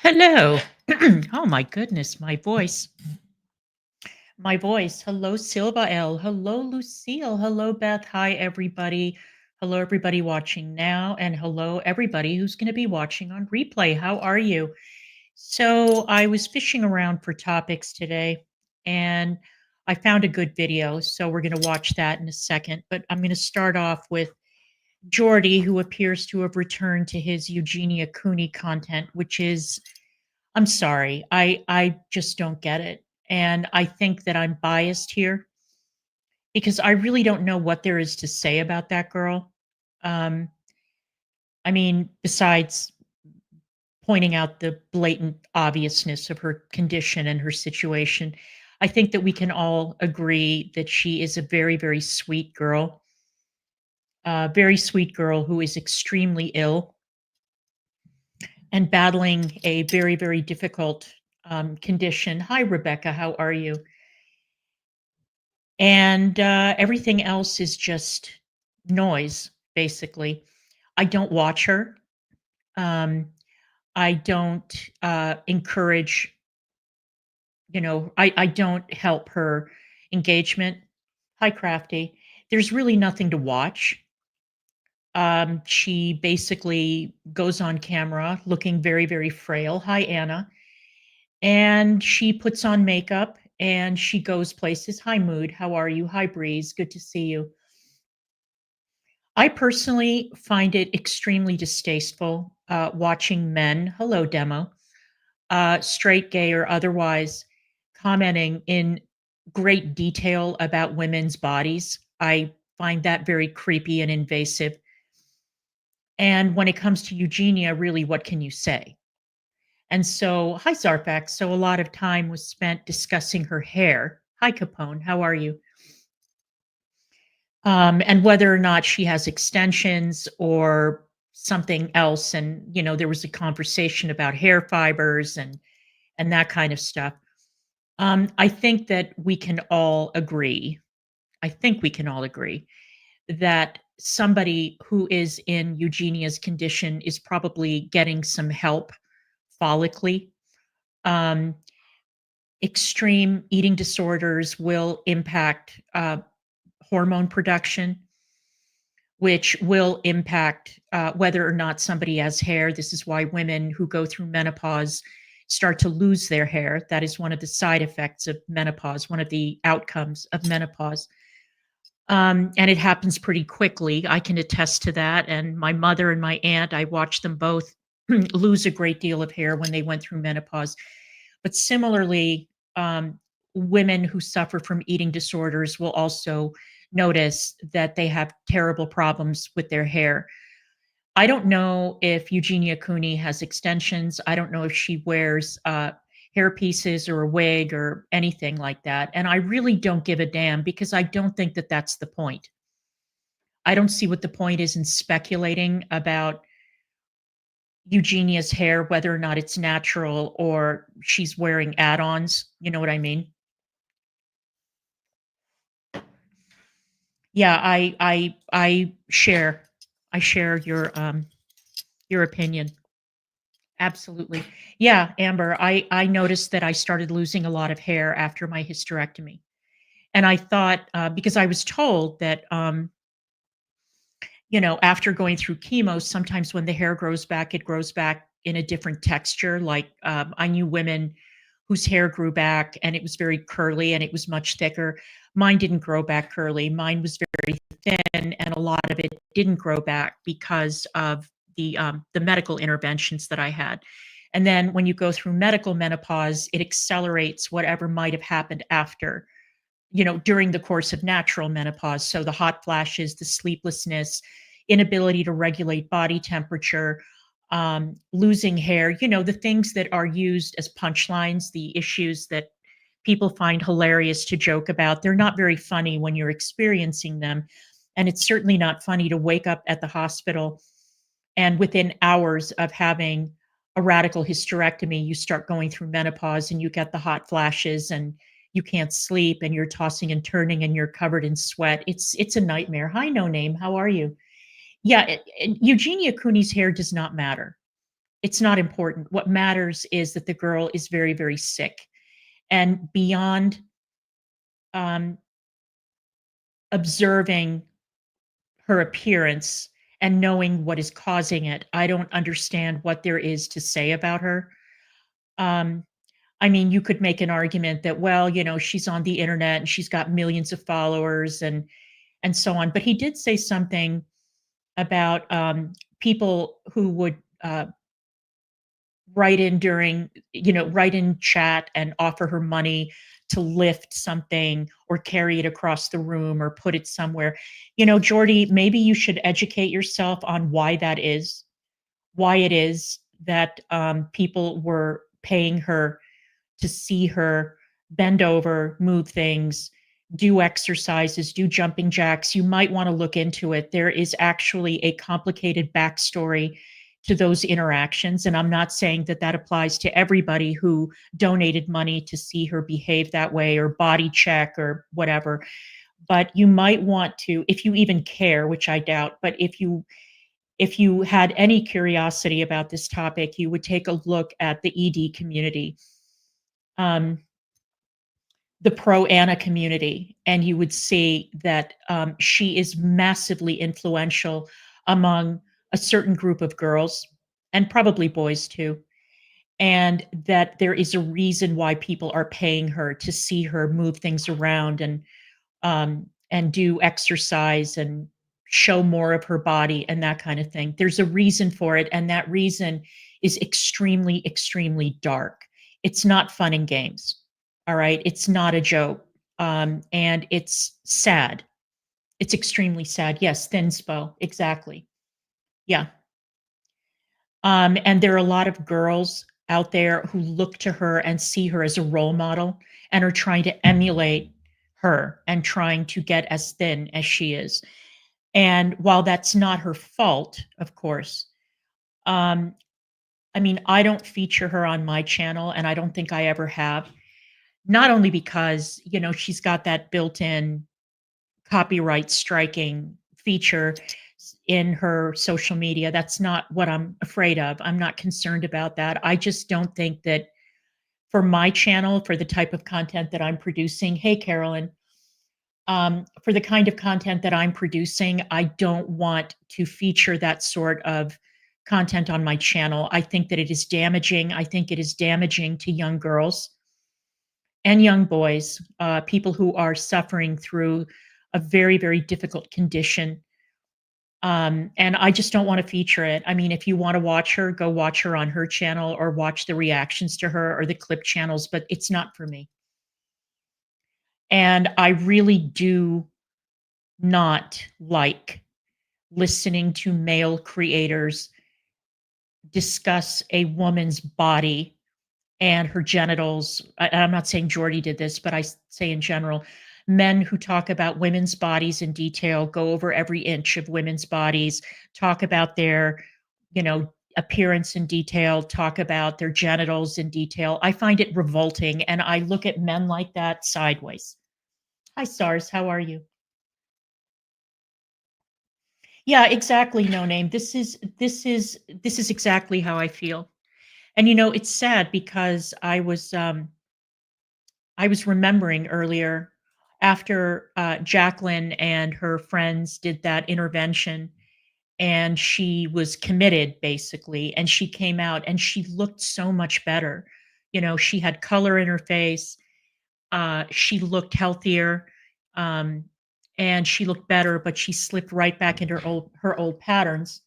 Hello. Oh my goodness, my voice. My voice. Hello, Silva L. Hello, Lucille. Hello, Beth. Hi, everybody. Hello, everybody watching now. And hello, everybody who's going to be watching on replay. How are you? So, I was fishing around for topics today and I found a good video. So, we're going to watch that in a second. But I'm going to start off with Jordy, who appears to have returned to his Eugenia Cooney content, which is I'm sorry. I just don't get it. And I think that I'm biased here because I really don't know what there is to say about that girl. Um, I mean, besides pointing out the blatant obviousness of her condition and her situation, I think that we can all agree that she is a very, very sweet girl who is extremely ill and battling a very, very difficult condition. Hi, Rebecca. How are you? And everything else is just noise, basically. I don't watch her. Um, I don't encourage, I don't help her engagement. Hi, Crafty. There's really nothing to watch. She basically goes on camera looking very, very frail. Hi, Anna. And she puts on makeup and she goes places. Hi, Mood. How are you? Hi, Breeze. Good to see you. I personally find it extremely distasteful watching men, hello, demo, straight, gay, or otherwise, commenting in great detail about women's bodies. I find that very creepy and invasive. And when it comes to Eugenia, really, what can you say? And so, hi, Zarfax. So, a lot of time was spent discussing her hair. Hi, Capone. How are you? And whether or not she has extensions or something else. And, there was a conversation about hair fibers and that kind of stuff. I think that we can all agree. I think we can all agree that somebody who is in Eugenia's condition is probably getting some help follically. Um, Extreme eating disorders will impact hormone production, which will impact whether or not somebody has hair. This is why women who go through menopause start to lose their hair. That is one of the side effects of menopause, one of the outcomes of menopause. And it happens pretty quickly. I can attest to that. And my mother and my aunt, I watched them both lose a great deal of hair when they went through menopause. But similarly, women who suffer from eating disorders will also notice that they have terrible problems with their hair. I don't know if Eugenia Cooney has extensions. I don't know if she wears hair pieces or a wig or anything like that. And I really don't give a damn because I don't think that that's the point. I don't see what the point is in speculating about Eugenia's hair, whether or not it's natural or she's wearing add-ons. You know what I mean? Yeah, I share your opinion. Absolutely. Yeah, Amber, I noticed that I started losing a lot of hair after my hysterectomy. And I thought because I was told that after going through chemo, sometimes when the hair grows back, it grows back in a different texture. Like I knew women whose hair grew back and it was very curly and it was much thicker. Mine didn't grow back curly. Mine was very thin, and a lot of it didn't grow back because of the medical interventions that I had. And then when you go through medical menopause, it accelerates whatever might have happened after, during the course of natural menopause. So the hot flashes, the sleeplessness, inability to regulate body temperature, losing hair, the things that are used as punchlines, the issues that people find hilarious to joke about. They're not very funny when you're experiencing them. And it's certainly not funny to wake up at the hospital and within hours of having a radical hysterectomy, you start going through menopause and you get the hot flashes and you can't sleep and you're tossing and turning and you're covered in sweat. It's a nightmare. Hi, No Name. How are you? Yeah, Eugenia Cooney's hair does not matter. It's not important. What matters is that the girl is very, very sick. And beyond um, observing her appearance and knowing what is causing it, I don't understand what there is to say about her. Um, I mean, you could make an argument that, well, she's on the internet and she's got millions of followers and so on. But he did say something about people who would write in chat and offer her money to lift something or carry it across the room or put it somewhere. Jordy, maybe you should educate yourself on why it is that people were paying her to see her bend over, move things, do exercises, do jumping jacks. You might want to look into it. There is actually a complicated backstory to those interactions. And I'm not saying that that applies to everybody who donated money to see her behave that way or body check or whatever. But you might want to, if you even care, which I doubt, but if you had any curiosity about this topic, you would take a look at the ED community. The pro Anna community, and you would see that she is massively influential among a certain group of girls and probably boys too. And that there is a reason why people are paying her to see her move things around and do exercise and show more of her body and that kind of thing. There's a reason for it, and that reason is extremely, extremely dark. It's not fun and games. All right. It's not a joke. And it's sad. It's extremely sad. Yes, Thinspo. Exactly. Yeah. And there are a lot of girls out there who look to her and see her as a role model and are trying to emulate her and trying to get as thin as she is. And while that's not her fault, of course, um, I mean, I don't feature her on my channel, and I don't think I ever have. Not only because, she's got that built-in copyright striking feature in her social media. That's not what I'm afraid of. I'm not concerned about that. I just don't think that for my channel, for the type of content that I'm producing, hey, Carolyn, for the kind of content that I'm producing, I don't want to feature that sort of content on my channel. I think that it is damaging. I think it is damaging to young girls and young boys, people who are suffering through a very, very difficult condition. And I just don't want to feature it. I mean, if you want to watch her, go watch her on her channel or watch the reactions to her or the clip channels, but it's not for me. And I really do not like listening to male creators discuss a woman's body and her genitals. I'm not saying Jordy did this, but I say in general, men who talk about women's bodies in detail, go over every inch of women's bodies, talk about their, appearance in detail, talk about their genitals in detail. I find it revolting, and I look at men like that sideways. Hi, Stars. How are you? Yeah, exactly. No name. This is exactly how I feel. And it's sad because I was remembering earlier after Jacqueline and her friends did that intervention, and she was committed basically, and she came out and she looked so much better. She had color in her face. She looked healthier, um, and she looked better, but she slipped right back into her old patterns.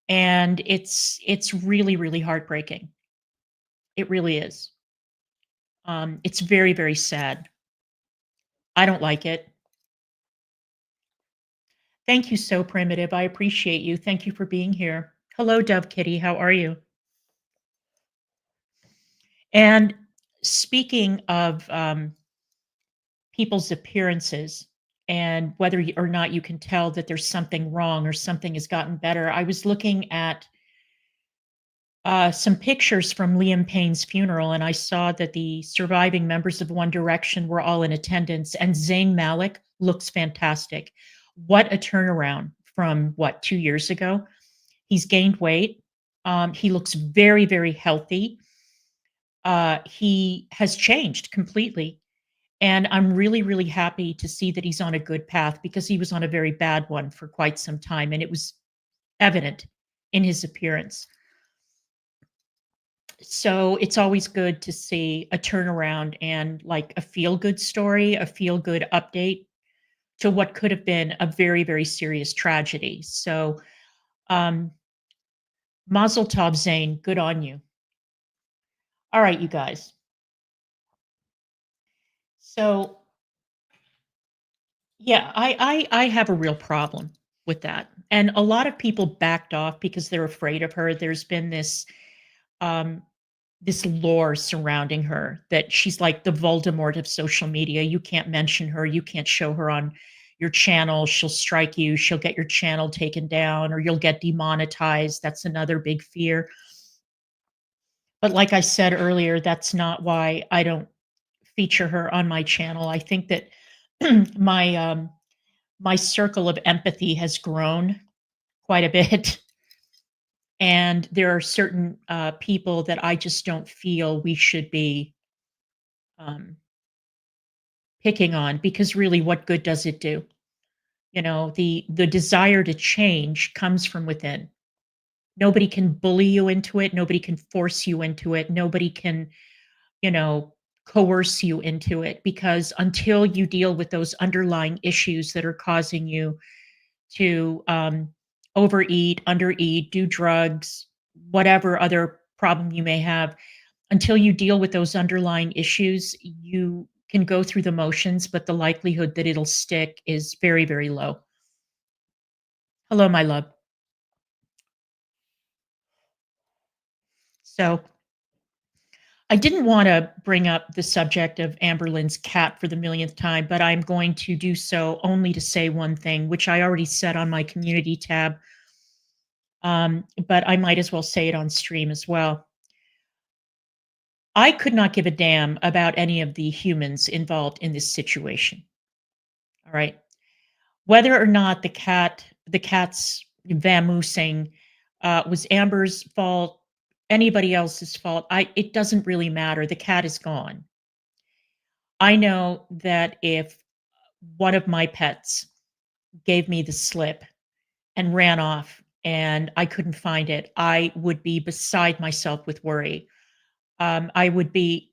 And it's really, really heartbreaking. It really is. It's very, very sad. I don't like it. Thank you, so primitive. I appreciate you. Thank you for being here. Hello, Dove Kitty. How are you? And speaking of people's appearances and whether or not you can tell that there's something wrong or something has gotten better, I was looking at some pictures from Liam Payne's funeral, and I saw that the surviving members of One Direction were all in attendance, and Zayn Malik looks fantastic. What a turnaround from 2 years ago. He's gained weight. He looks very, very healthy. He has changed completely. And I'm really, really happy to see that he's on a good path because he was on a very bad one for quite some time. And it was evident in his appearance. So it's always good to see a turnaround and like a feel good story, a feel good update to what could have been a very, very serious tragedy. So, um, Mazel Tov, Zane. Good on you. All right, you guys. So, yeah, I have a real problem with that, and a lot of people backed off because they're afraid of her. There's been um, this lore surrounding her that she's like the Voldemort of social media. You can't mention her. You can't show her on your channel. She'll strike you. She'll get your channel taken down, or you'll get demonetized. That's another big fear. But like I said earlier, that's not why I don't feature her on my channel. I think that my my circle of empathy has grown quite a bit, and there are certain people that I just don't feel we should be um, picking on because really, what good does it do? You know, the desire to change comes from within. Nobody can bully you into it. Nobody can force you into it. Nobody can, you know, coerce you into it because until you deal with those underlying issues that are causing you to overeat, undereat, do drugs, whatever other problem you may have, until you deal with those underlying issues, you can go through the motions, but the likelihood that it'll stick is very, very low. Hello, my love. So I didn't want to bring up the subject of Amberlynn's cat for the millionth time, but I'm going to do so only to say one thing, which I already said on my community tab, but I might as well say it on stream as well. I could not give a damn about any of the humans involved in this situation. All right. Whether or not the cat's vamoosing was Amber's fault, anybody else's fault, it doesn't really matter. The cat is gone. I know that if one of my pets gave me the slip and ran off and I couldn't find it, I would be beside myself with worry. I would be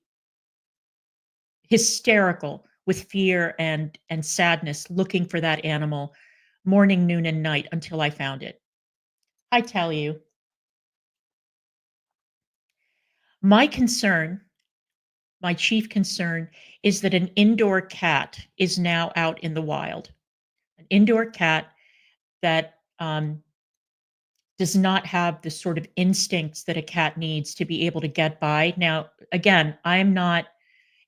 hysterical with fear and sadness looking for that animal morning, noon, and night until I found it. I tell you, my concern, my chief concern is that an indoor cat is now out in the wild. An indoor cat that does not have the sort of instincts that a cat needs to be able to get by. Now, again, I'm not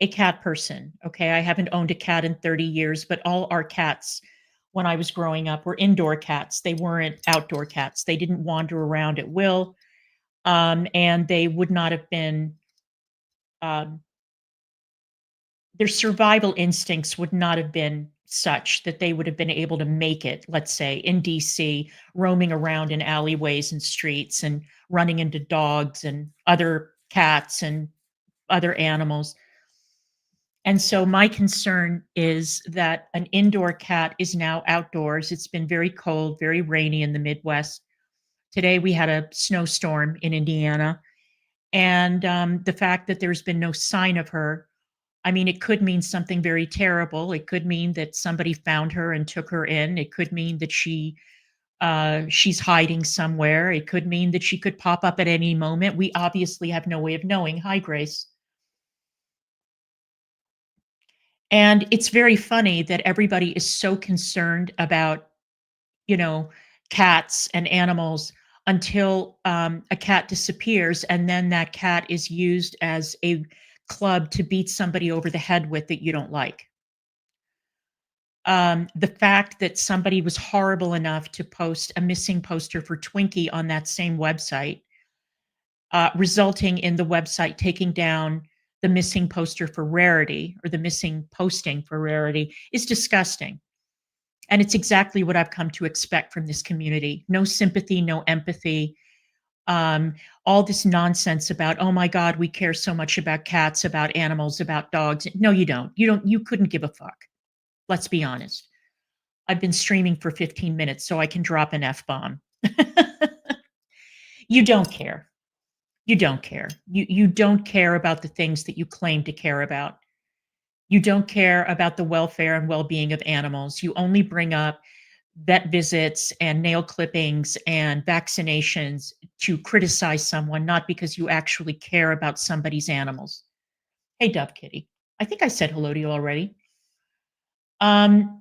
a cat person. Okay. I haven't owned a cat in 30 years, but all our cats when I was growing up were indoor cats. They weren't outdoor cats. They didn't wander around at will. And they would not have been, um, their survival instincts would not have been such that they would have been able to make it, let's say, in DC, roaming around in alleyways and streets and running into dogs and other cats and other animals. And so my concern is that an indoor cat is now outdoors. It's been very cold, very rainy in the Midwest. Today we had a snowstorm in Indiana. And the fact that there's been no sign of her, I mean, it could mean something very terrible. It could mean that somebody found her and took her in. It could mean that she's hiding somewhere. It could mean that she could pop up at any moment. We obviously have no way of knowing. Hi, Grace. And it's very funny that everybody is so concerned about, you know, cats and animals until a cat disappears, and then that cat is used as a club to beat somebody over the head with that you don't like. The fact that somebody was horrible enough to post a missing poster for Twinkie on that same website, resulting in the website taking down the missing poster for Rarity or the missing posting for Rarity is disgusting. And it's exactly what I've come to expect from this community. No sympathy, no empathy. Um, all this nonsense about, oh my God, we care so much about cats, about animals, about dogs. No, you don't. You couldn't give a fuck. Let's be honest. I've been streaming for 15 minutes, so I can drop an F bomb. You don't care. You don't care. You don't care about the things that you claim to care about. You don't care about the welfare and well-being of animals. You only bring up vet visits and nail clippings and vaccinations to criticize someone, not because you actually care about somebody's animals. Hey, Dove Kitty. I think I said hello to you already. Um,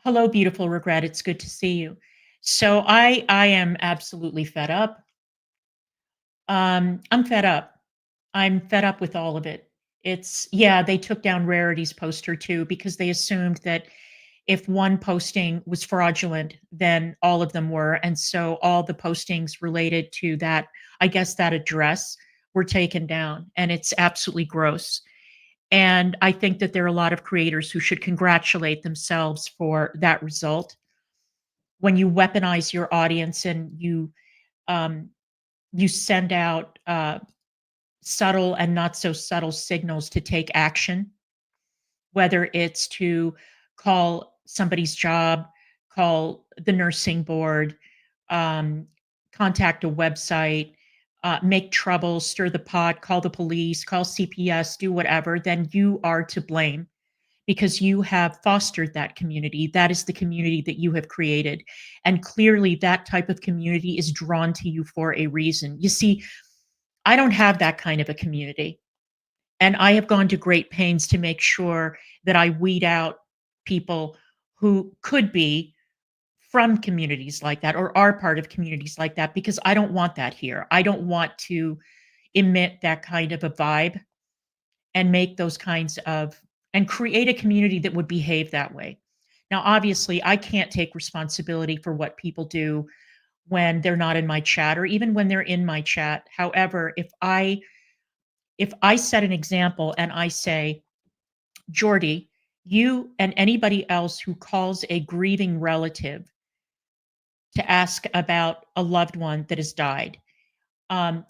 Hello, beautiful regret. It's good to see you. So I am absolutely fed up. I'm fed up. I'm fed up with all of it. Yeah, they took down Rarity's poster too because they assumed that if one posting was fraudulent, then all of them were. And so all the postings related to that, I guess that address were taken down. And it's absolutely gross. And I think that there are a lot of creators who should congratulate themselves for that result. When you weaponize your audience and um, you send out subtle and not so subtle signals to take action, whether it's to call somebody's job, call the nursing board, um, contact a website, make trouble, stir the pot, call the police, call CPS, do whatever, then you are to blame because you have fostered that community. That is the community that you have created. And clearly, that type of community is drawn to you for a reason. You see, I don't have that kind of a community. And I have gone to great pains to make sure that I weed out people who could be from communities like that or are part of communities like that because I don't want that here. I don't want to emit that kind of a vibe and make those kinds of and create a community that would behave that way. Now, obviously, I can't take responsibility for what people do when they're not in my chat or even when they're in my chat. However, if I set an example and I say, Jordy, you and anybody else who calls a grieving relative to ask about a loved one that has died, um,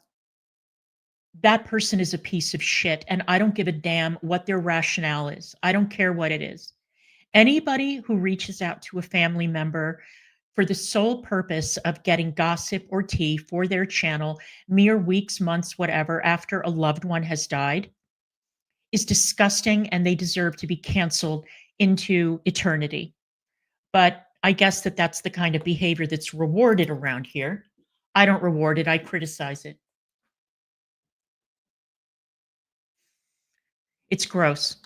that person is a piece of shit. And I don't give a damn what their rationale is. I don't care what it is. Anybody who reaches out to a family member for the sole purpose of getting gossip or tea for their channel mere weeks, months, whatever, after a loved one has died is disgusting and they deserve to be canceled into eternity. But I guess that that's the kind of behavior that's rewarded around here. I don't reward it, I criticize it. It's gross.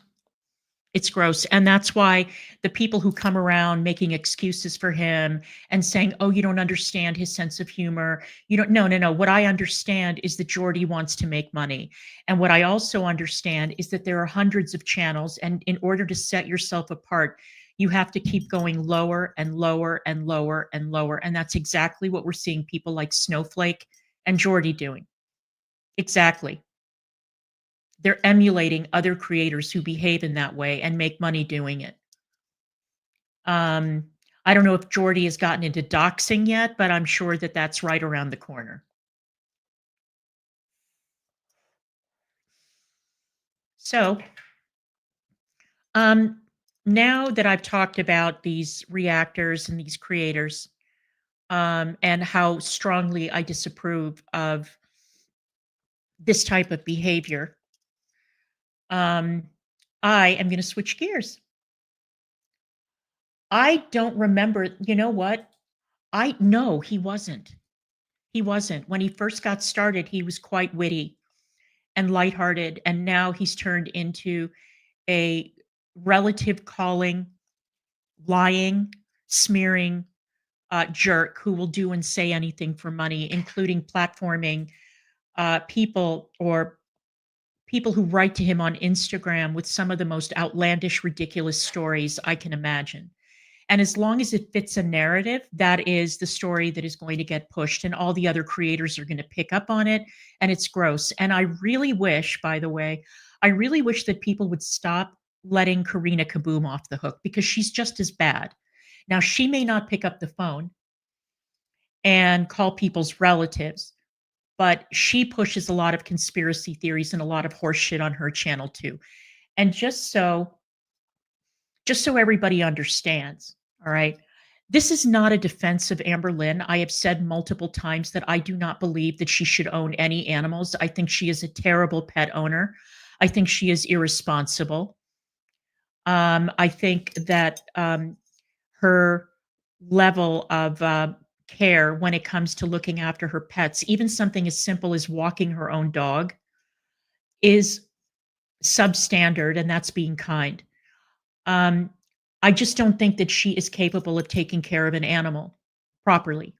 It's gross. And that's why the people who come around making excuses for him and saying, oh, you don't understand his sense of humor. You don't, no, no, no. What I understand is that Jordy wants to make money. And what I also understand is that there are hundreds of channels. And in order to set yourself apart, you have to keep going lower and lower and lower and lower. And that's exactly what we're seeing people like Snowflake and Jordy doing. Exactly. They're emulating other creators who behave in that way and make money doing it. Um, I don't know if Jordy has gotten into doxing yet, but I'm sure that that's right around the corner. So, um, now that I've talked about these reactors and these creators, and how strongly I disapprove of this type of behavior, um, I am going to switch gears. I don't remember, you know what? I no, he wasn't. He wasn't. When he first got started, he was quite witty and lighthearted, and now he's turned into a relative calling, lying, smearing jerk who will do and say anything for money, including platforming people or people who write to him on Instagram with some of the most outlandish, ridiculous stories I can imagine. And as long as it fits a narrative, that is the story that is going to get pushed, and all the other creators are going to pick up on it. And it's gross. And I really wish, by the way, I really wish that people would stop letting Karina Kaboom off the hook because she's just as bad. Now, she may not pick up the phone, and call people's relatives. But she pushes a lot of conspiracy theories and a lot of horse shit on her channel too. And just so everybody understands, all right? This is not a defense of Amberlynn. I have said multiple times that I do not believe that she should own any animals. I think she is a terrible pet owner. I think she is irresponsible. I think that her level of care when it comes to looking after her pets, even something as simple as walking her own dog, is substandard, and that's being kind. Um, I just don't think that she is capable of taking care of an animal properly.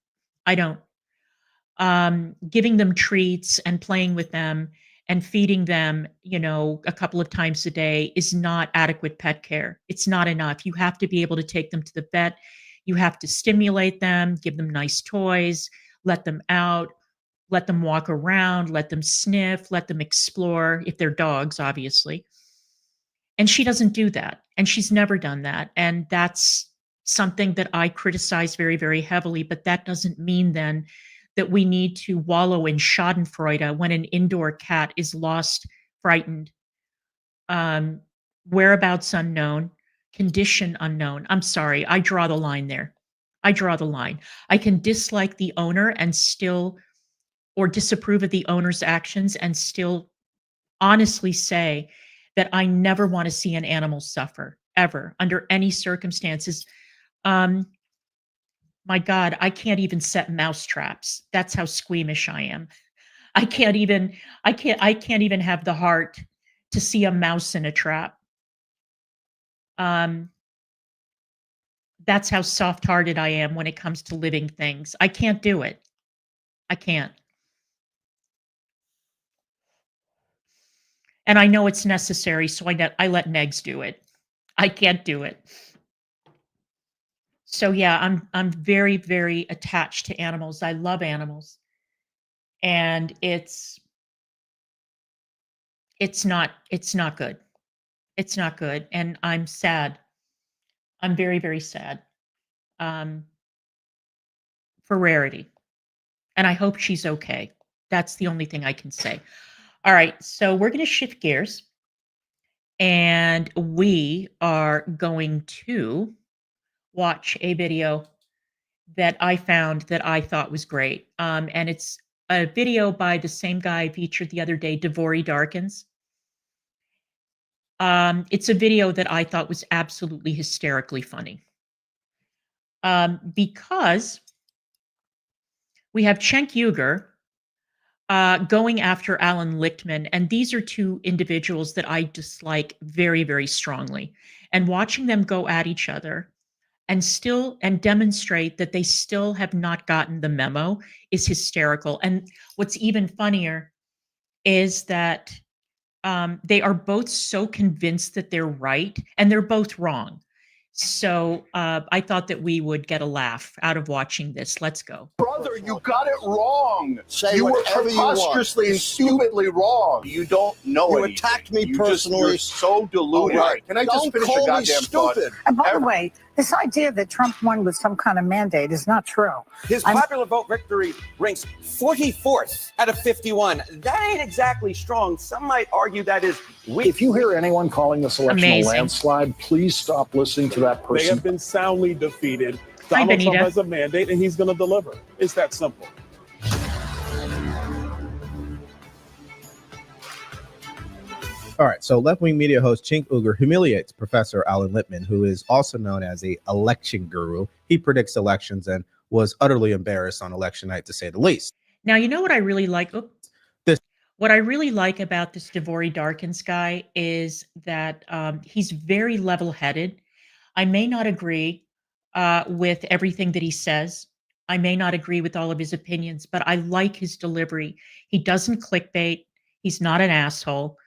I don't. Giving them treats and playing with them and feeding them, a couple of times a day is not adequate pet care. It's not enough. You have to be able to take them to the vet. You have to stimulate them, give them nice toys, let them out, let them walk around, let them sniff, let them explore, if they're dogs, obviously. And she doesn't do that. And she's never done that. And that's something that I criticize very, very heavily. But that doesn't mean then that we need to wallow in schadenfreude when an indoor cat is lost, frightened, whereabouts unknown, condition unknown. I'm sorry, I draw the line there. I draw the line. I can dislike the owner and still, or disapprove of the owner's actions and still honestly say that I never want to see an animal suffer, ever, under any circumstances. My God, I can't even set mouse traps. That's how squeamish I am. I can't even have the heart to see a mouse in a trap. That's how soft-hearted I am when it comes to living things. I can't do it. I can't. And I know it's necessary, so I let Negs do it. I can't do it. So yeah, I'm very, very attached to animals. I love animals. And it's not good. It's not good. And I'm sad. I'm very, very sad. For Rarity. And I hope she's okay. That's the only thing I can say. All right, so we're going to shift gears. And we are going to watch a video that I found that I thought was great. And it's a video by the same guy I featured the other day, Devory Darkins. It's a video that I thought was absolutely hysterically funny. Because we have Cenk Uygur going after Alan Lichtman, and these are two individuals that I dislike very, very strongly. And watching them go at each other and demonstrate that they still have not gotten the memo is hysterical. And what's even funnier is that they are both so convinced that they're right, and they're both wrong. So I thought that we would get a laugh out of watching this. Let's go. Brother, you got it wrong. Say you were whatever you want. preposterously and stupidly wrong. You don't know You anything. attacked me You personally. You're so deluded. All right. Can I just Don't finish call your me goddamn thought? stupid. And by the way, this idea that Trump won with some kind of mandate is not true. His popular vote victory ranks 44th out of 51. That ain't exactly strong. Some might argue that is weak. If you hear anyone calling this election Amazing. a landslide, please stop listening to that They person. have been soundly defeated. Hi, Donald Trump Benita. has a mandate, and he's going to deliver. It's that simple. All right, so left-wing media host Cenk Uygur humiliates Professor Alan Lichtman, who is also known as a election guru. He predicts elections and was utterly embarrassed on election night, to say the least. Now, you know what I really like? What I really like about this Devory Darkins guy is that he's very level-headed. I may not agree with everything that he says. I may not agree with all of his opinions, but I like his delivery. He doesn't clickbait. He's not an asshole.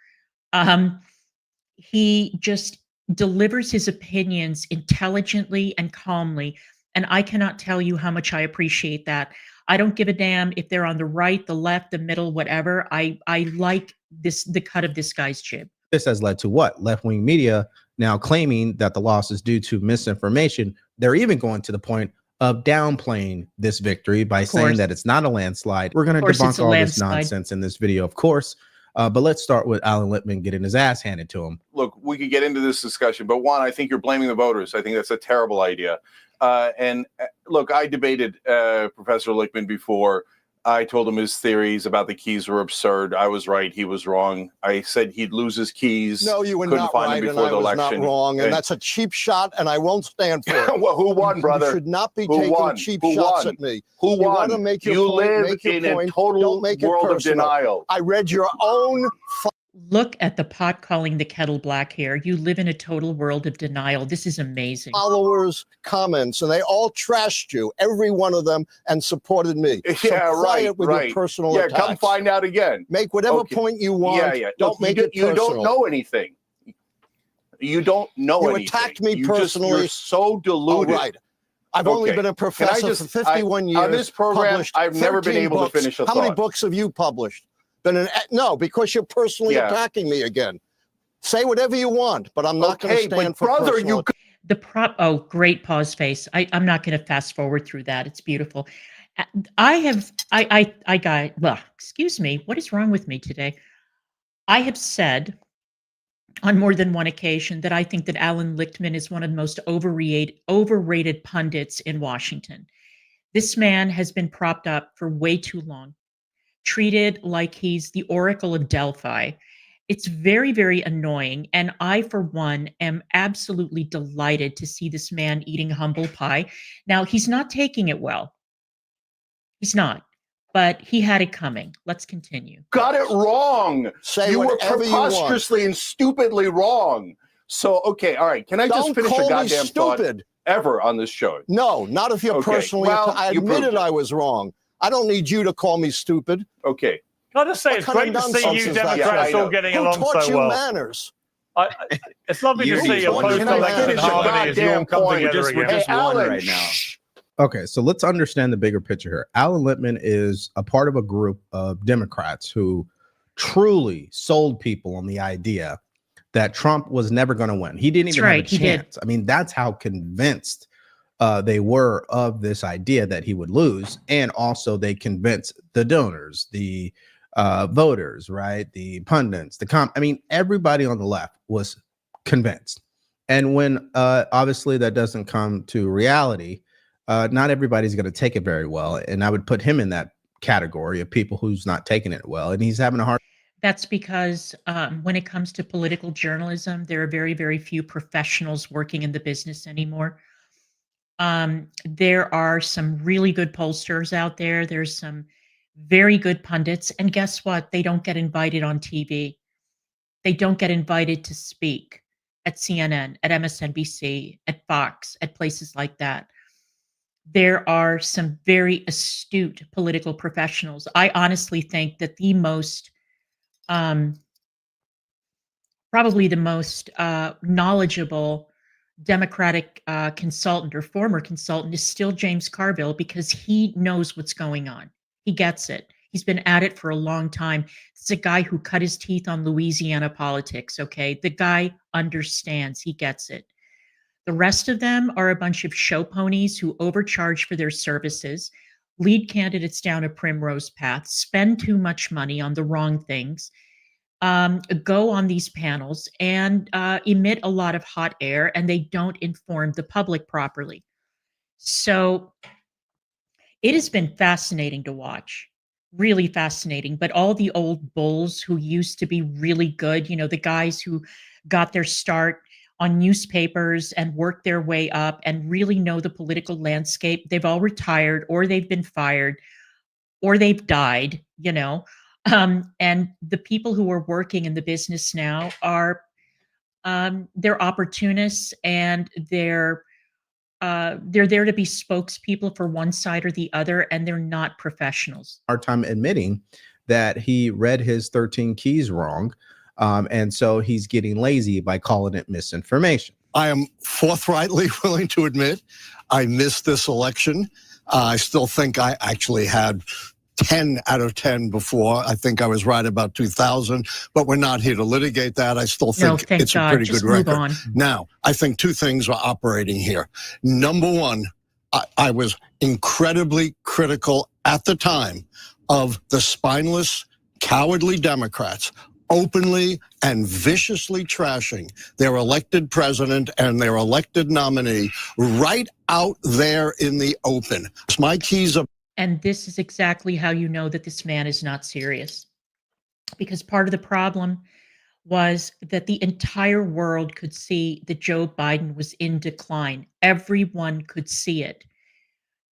He just delivers his opinions intelligently and calmly. And I cannot tell you how much I appreciate that. I don't give a damn if they're on the right, the left, the middle, whatever. I like the cut of this guy's jib. This has led to what? Left-wing media now claiming that the loss is due to misinformation. They're even going to the point of downplaying this victory by saying that it's not a landslide. We're going to debunk all this nonsense in this video, of course. But let's start with Alan Lippman getting his ass handed to him. Look, we could get into this discussion, but one, I think you're blaming the voters. I think that's a terrible idea. And look, I debated Professor Lichtman before. I told him his theories about the keys were absurd. I was right. He was wrong. I said he'd lose his keys. No, you were Couldn't not find right, them and before I the was election. not wrong. And that's a cheap shot, and I won't stand for it. Well, who won, brother? You should not be Who taking won? cheap Who shots won? at me. Who You won? want to make your You point, live make your in point. a total Don't make it world of personal. denial. I read your own. Look at the pot calling the kettle black here. You live in a total world of denial. This is amazing. Followers' comments, and they all trashed you, every one of them, and supported me. So Yeah, quiet with right. your personal Yeah, attacks. come find out again. Make whatever Okay. point you want. Yeah, yeah. Don't Look, make you it you personal. don't know anything. You don't know You anything. attacked me You personally. You're so All deluded. right. I've only Okay. been a professor for 51 years. On this program, published I've never been 13 able books. to finish a How many thought. books have you published? No, because you're personally Yeah. attacking me again. Say whatever you want, but I'm not going to Okay, stand but for brother, personal. Oh, great pause face. I'm not going to fast forward through that. It's beautiful. Excuse me. What is wrong with me today? I have said on more than one occasion that I think that Alan Lichtman is one of the most overrated pundits in Washington. This man has been propped up for way too long, treated like he's the Oracle of Delphi. It's very, very annoying. And I, for one, am absolutely delighted to see this man eating humble pie. Now, he's not taking it well. He's not. But he had it coming. Let's continue. got it wrong. Say You were whatever you want. preposterously and stupidly wrong. So, okay, all right. Can I just Don't finish call a me goddamn thought stupid. ever on this show? No, not if you're Okay, personally. well, I you proved admitted it. I was wrong. I don't need you to call me stupid. Okay. Can I just say, What it's kind great of to see nonsense you is that? Democrats Yeah, I all know. getting Who along taught so you well. manners? It's lovely to see your Can I post-election finish a harmony as you all goddamn come point? together We're again. just one right now. Okay, so let's understand the bigger picture here. Alan Lippman is a part of a group of Democrats who truly sold people on the idea that Trump was never going to win. He didn't even have a chance. I mean, that's how convinced they were of this idea that he would lose. And also they convinced the donors, the voters, right? The pundits, I mean, everybody on the left was convinced. And when obviously that doesn't come to reality, not everybody's going to take it very well. And I would put him in that category of people who's not taking it well. And he's having a hard. That's because when it comes to political journalism, there are very, very few professionals working in the business anymore. There are some really good pollsters out there. There's some very good pundits. And guess what? They don't get invited on TV. They don't get invited to speak at CNN, at MSNBC, at Fox, at places like that. There are some very astute political professionals. I honestly think that the most, probably the most knowledgeable Democratic consultant or former consultant is still James Carville, because he knows what's going on. He gets it. He's been at it for a long time. It's a guy who cut his teeth on Louisiana politics, okay? The guy understands. He gets it. The rest of them are a bunch of show ponies who overcharge for their services, lead candidates down a primrose path, spend too much money on the wrong things, go on these panels and emit a lot of hot air, and they don't inform the public properly. So it has been fascinating to watch, really fascinating. But all the old bulls who used to be really good, you know, the guys who got their start on newspapers and worked their way up and really know the political landscape, they've all retired, or they've been fired, or they've died, you know. And the people who are working in the business now are they're opportunists, and they're there to be spokespeople for one side or the other, and they're not professionals. Hard time admitting that he read his 13 keys wrong. And so he's getting lazy by calling it misinformation. I am forthrightly willing to admit I missed this election. I still think I actually had 10 out of 10 before. I think I was right about 2000, but we're not here to litigate that. I still think it's a pretty good record. Now, I think two things are operating here. Number one, I was incredibly critical at the time of the spineless, cowardly Democrats openly and viciously trashing their elected president and their elected nominee right out there in the open. My keys are. And this is exactly how you know that this man is not serious. Because part of the problem was that the entire world could see that Joe Biden was in decline. Everyone could see it.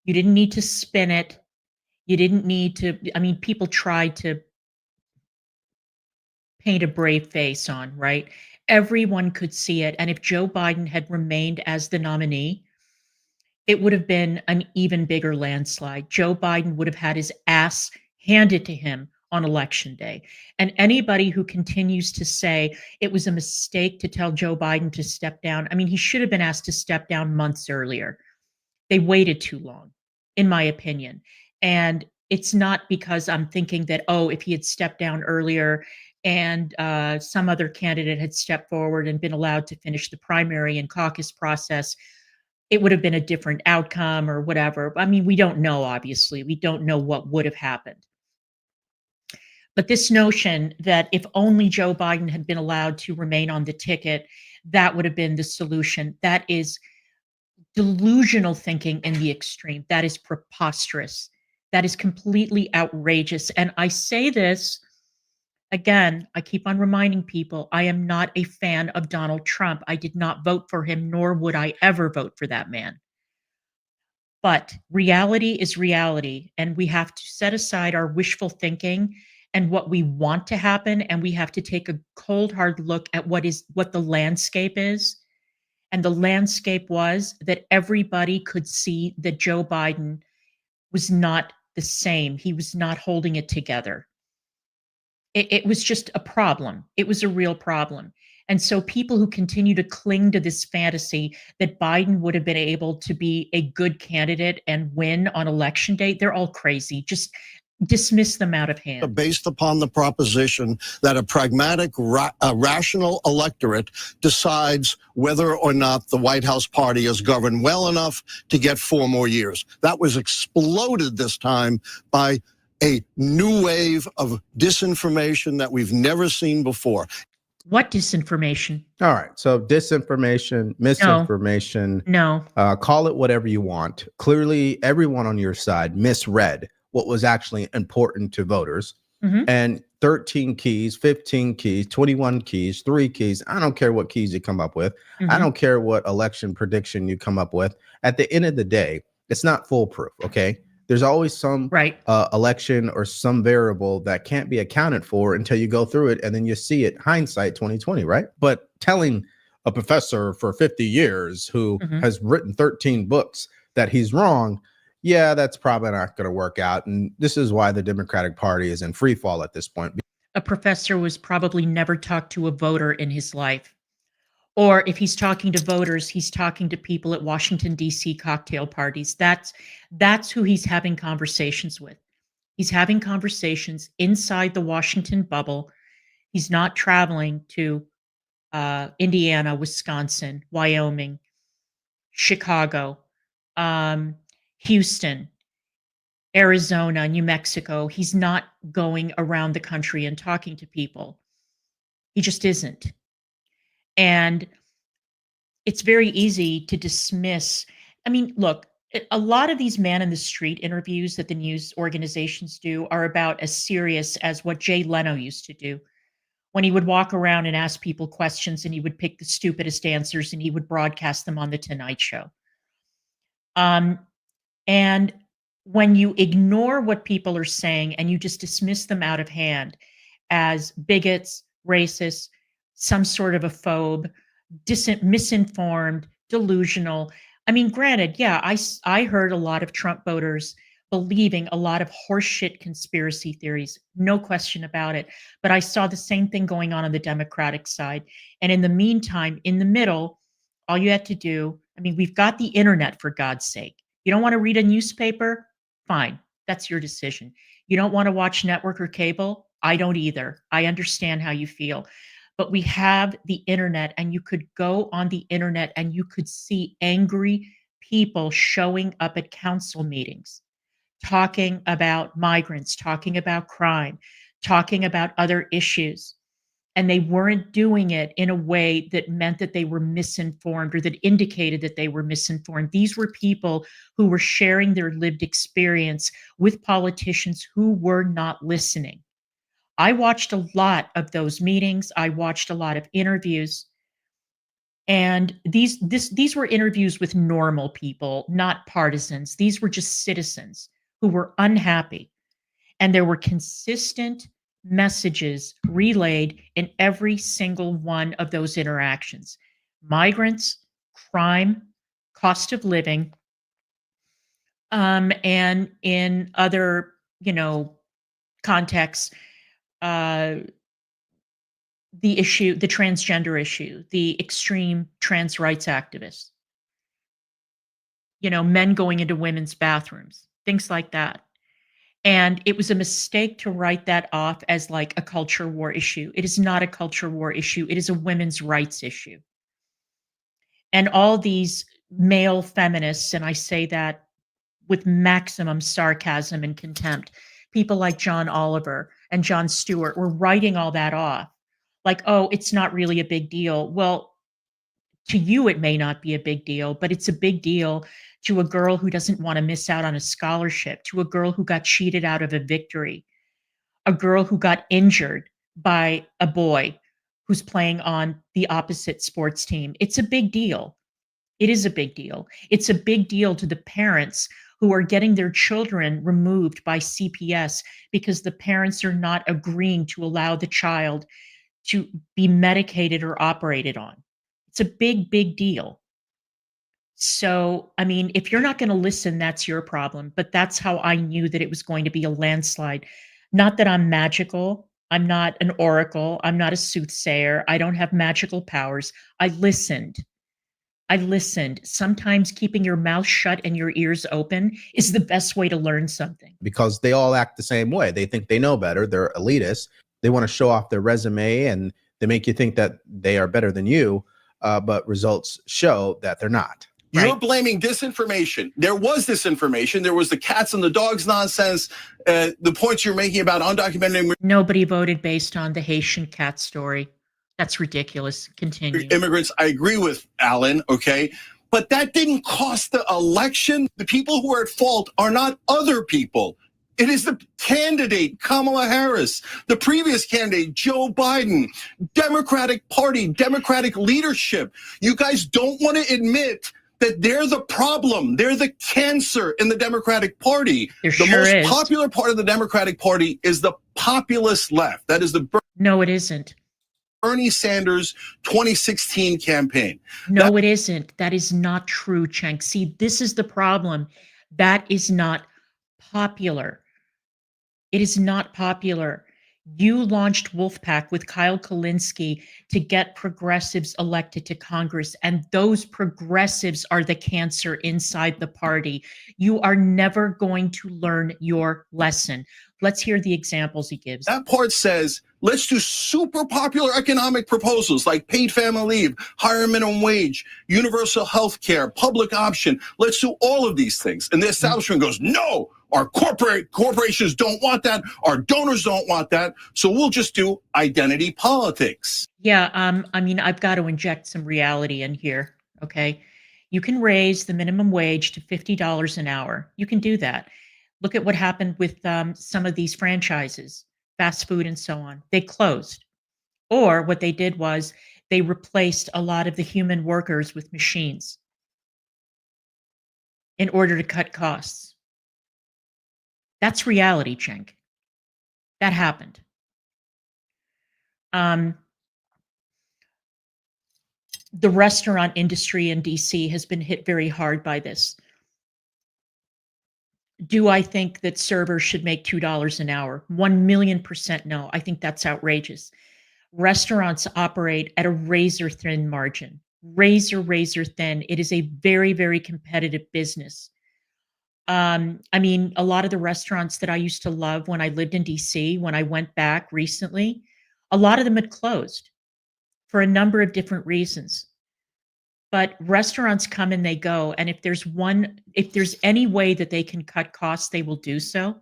You didn't need to spin it. You didn't need to, I mean, people tried to paint a brave face on, right? Everyone could see it. And if Joe Biden had remained as the nominee, it would have been an even bigger landslide. Joe Biden would have had his ass handed to him on election day. And anybody who continues to say it was a mistake to tell Joe Biden to step down, I mean, he should have been asked to step down months earlier. They waited too long, in my opinion. And it's not because I'm thinking that, oh, if he had stepped down earlier and some other candidate had stepped forward and been allowed to finish the primary and caucus process, it would have been a different outcome or whatever. I mean, we don't know, obviously. We don't know what would have happened. But this notion that if only Joe Biden had been allowed to remain on the ticket, that would have been the solution. That is delusional thinking in the extreme. That is preposterous. That is completely outrageous. And I say this again, I keep on reminding people, I am not a fan of Donald Trump. I did not vote for him, nor would I ever vote for that man. But reality is reality, and we have to set aside our wishful thinking and what we want to happen, and we have to take a cold, hard look at what the landscape is. And the landscape was that everybody could see that Joe Biden was not the same. He was not holding it together. It was just a problem. It was a real problem. And so people who continue to cling to this fantasy that Biden would have been able to be a good candidate and win on election day, they're all crazy. Just dismiss them out of hand. Based upon the proposition that a pragmatic, rational electorate decides whether or not the White House party is governed well enough to get 4 more years. That was exploded this time by a new wave of disinformation that we've never seen before. What disinformation? All right. So disinformation, misinformation, No. Call it whatever you want. Clearly, everyone on your side misread what was actually important to voters. Mhm. And 13 keys, 15 keys, 21 keys, 3 keys. I don't care what keys you come up with. I Mhm. don't care what election prediction you come up with. At the end of the day, it's not foolproof. Okay. There's always some Right. election or some variable that can't be accounted for until you go through it. And then you see it hindsight 2020. Right. But telling a professor for 50 years who Mhm. has written 13 books that he's wrong, yeah, that's probably not going to work out. And this is why the Democratic Party is in free fall at this point. A professor was probably never talked to a voter in his life. Or if he's talking to voters, he's talking to people at Washington, D.C. cocktail parties. That's who he's having conversations with. He's having conversations inside the Washington bubble. He's not traveling to Indiana, Wisconsin, Wyoming, Chicago, Houston, Arizona, New Mexico. He's not going around the country and talking to people. He just isn't. And it's very easy to dismiss. I mean, look, a lot of these man in the street interviews that the news organizations do are about as serious as what Jay Leno used to do when he would walk around and ask people questions and he would pick the stupidest answers and he would broadcast them on the Tonight Show. And when you ignore what people are saying and you just dismiss them out of hand as bigots, racists, some sort of a phobe, misinformed, delusional. I mean, granted, yeah, I heard a lot of Trump voters believing a lot of horseshit conspiracy theories, no question about it. But I saw the same thing going on the Democratic side. And in the meantime, in the middle, all you had to do, I mean, we've got the internet, for God's sake. You don't want to read a newspaper? Fine. That's your decision. You don't want to watch network or cable? I don't either. I understand how you feel. But we have the internet, and you could go on the internet and you could see angry people showing up at council meetings, talking about migrants, talking about crime, talking about other issues. And they weren't doing it in a way that meant that they were misinformed or that indicated that they were misinformed. These were people who were sharing their lived experience with politicians who were not listening. I watched a lot of those meetings. I watched a lot of interviews. And these were interviews with normal people, not partisans. These were just citizens who were unhappy. And there were consistent messages relayed in every single one of those interactions. Migrants, crime, cost of living, and in other, contexts, uh, the issue, the transgender issue, the extreme trans rights activists, men going into women's bathrooms, things like that. And it was a mistake to write that off as like a culture war issue. It is not a culture war issue. It is a women's rights issue. And all these male feminists, and I say that with maximum sarcasm and contempt, people like John Oliver and Jon Stewart were writing all that off. Like, oh, it's not really a big deal. Well, to you, it may not be a big deal, but it's a big deal to a girl who doesn't want to miss out on a scholarship, to a girl who got cheated out of a victory, a girl who got injured by a boy who's playing on the opposite sports team. It's a big deal. It is a big deal. It's a big deal to the parents who are getting their children removed by CPS because the parents are not agreeing to allow the child to be medicated or operated on. It's a big, big deal. So, I mean, if you're not going to listen, that's your problem. But that's how I knew that it was going to be a landslide. Not that I'm magical. I'm not an oracle. I'm not a soothsayer. I don't have magical powers. I listened. Sometimes keeping your mouth shut and your ears open is the best way to learn something. Because they all act the same way. They think they know better. They're elitists. They want to show off their resume and they make you think that they are better than you. But results show that they're not. You're blaming disinformation. There was disinformation. There was the cats and the dogs nonsense. The points you're making about undocumented Nobody voted based on the Haitian cat story. That's ridiculous. Continue. immigrants. I agree with Alan, okay? But that didn't cost the election. The people who are at fault are not other people. It is the candidate, Kamala Harris, the previous candidate, Joe Biden, Democratic Party, Democratic leadership. You guys don't want to admit that they're the problem. They're the cancer in the Democratic Party. The most popular part of the Democratic Party is the populist left. That is the No, it isn't. Bernie Sanders 2016 campaign. No, it isn't. That is not true, Cenk. See, this is the problem. That is not popular. It is not popular. You launched Wolfpack with Kyle Kulinski to get progressives elected to Congress, and those progressives are the cancer inside the party. You are never going to learn your lesson. Let's hear the examples he gives. That part says, let's do super popular economic proposals like paid family leave, higher minimum wage, universal health care, public option. Let's do all of these things. And the establishment goes, no, our corporations don't want that. Our donors don't want that. So we'll just do identity politics. Yeah, I mean, I've got to inject some reality in here, okay? You can raise the minimum wage to $50 an hour. You can do that. Look at what happened with some of these franchises, fast food and so on. They closed. Or what they did was they replaced a lot of the human workers with machines in order to cut costs. That's reality, Cenk. That happened. The restaurant industry in DC has been hit very hard by this. Do I think that servers should make $2 an hour? 1,000,000% no. I think that's outrageous. Restaurants operate at a razor thin margin. Razor thin. It is a very, very competitive business. I mean, a lot of the restaurants that I used to love when I lived in DC, when I went back recently, a lot of them had closed for a number of different reasons. but restaurants come and they go. And if there's any way that they can cut costs, they will do so.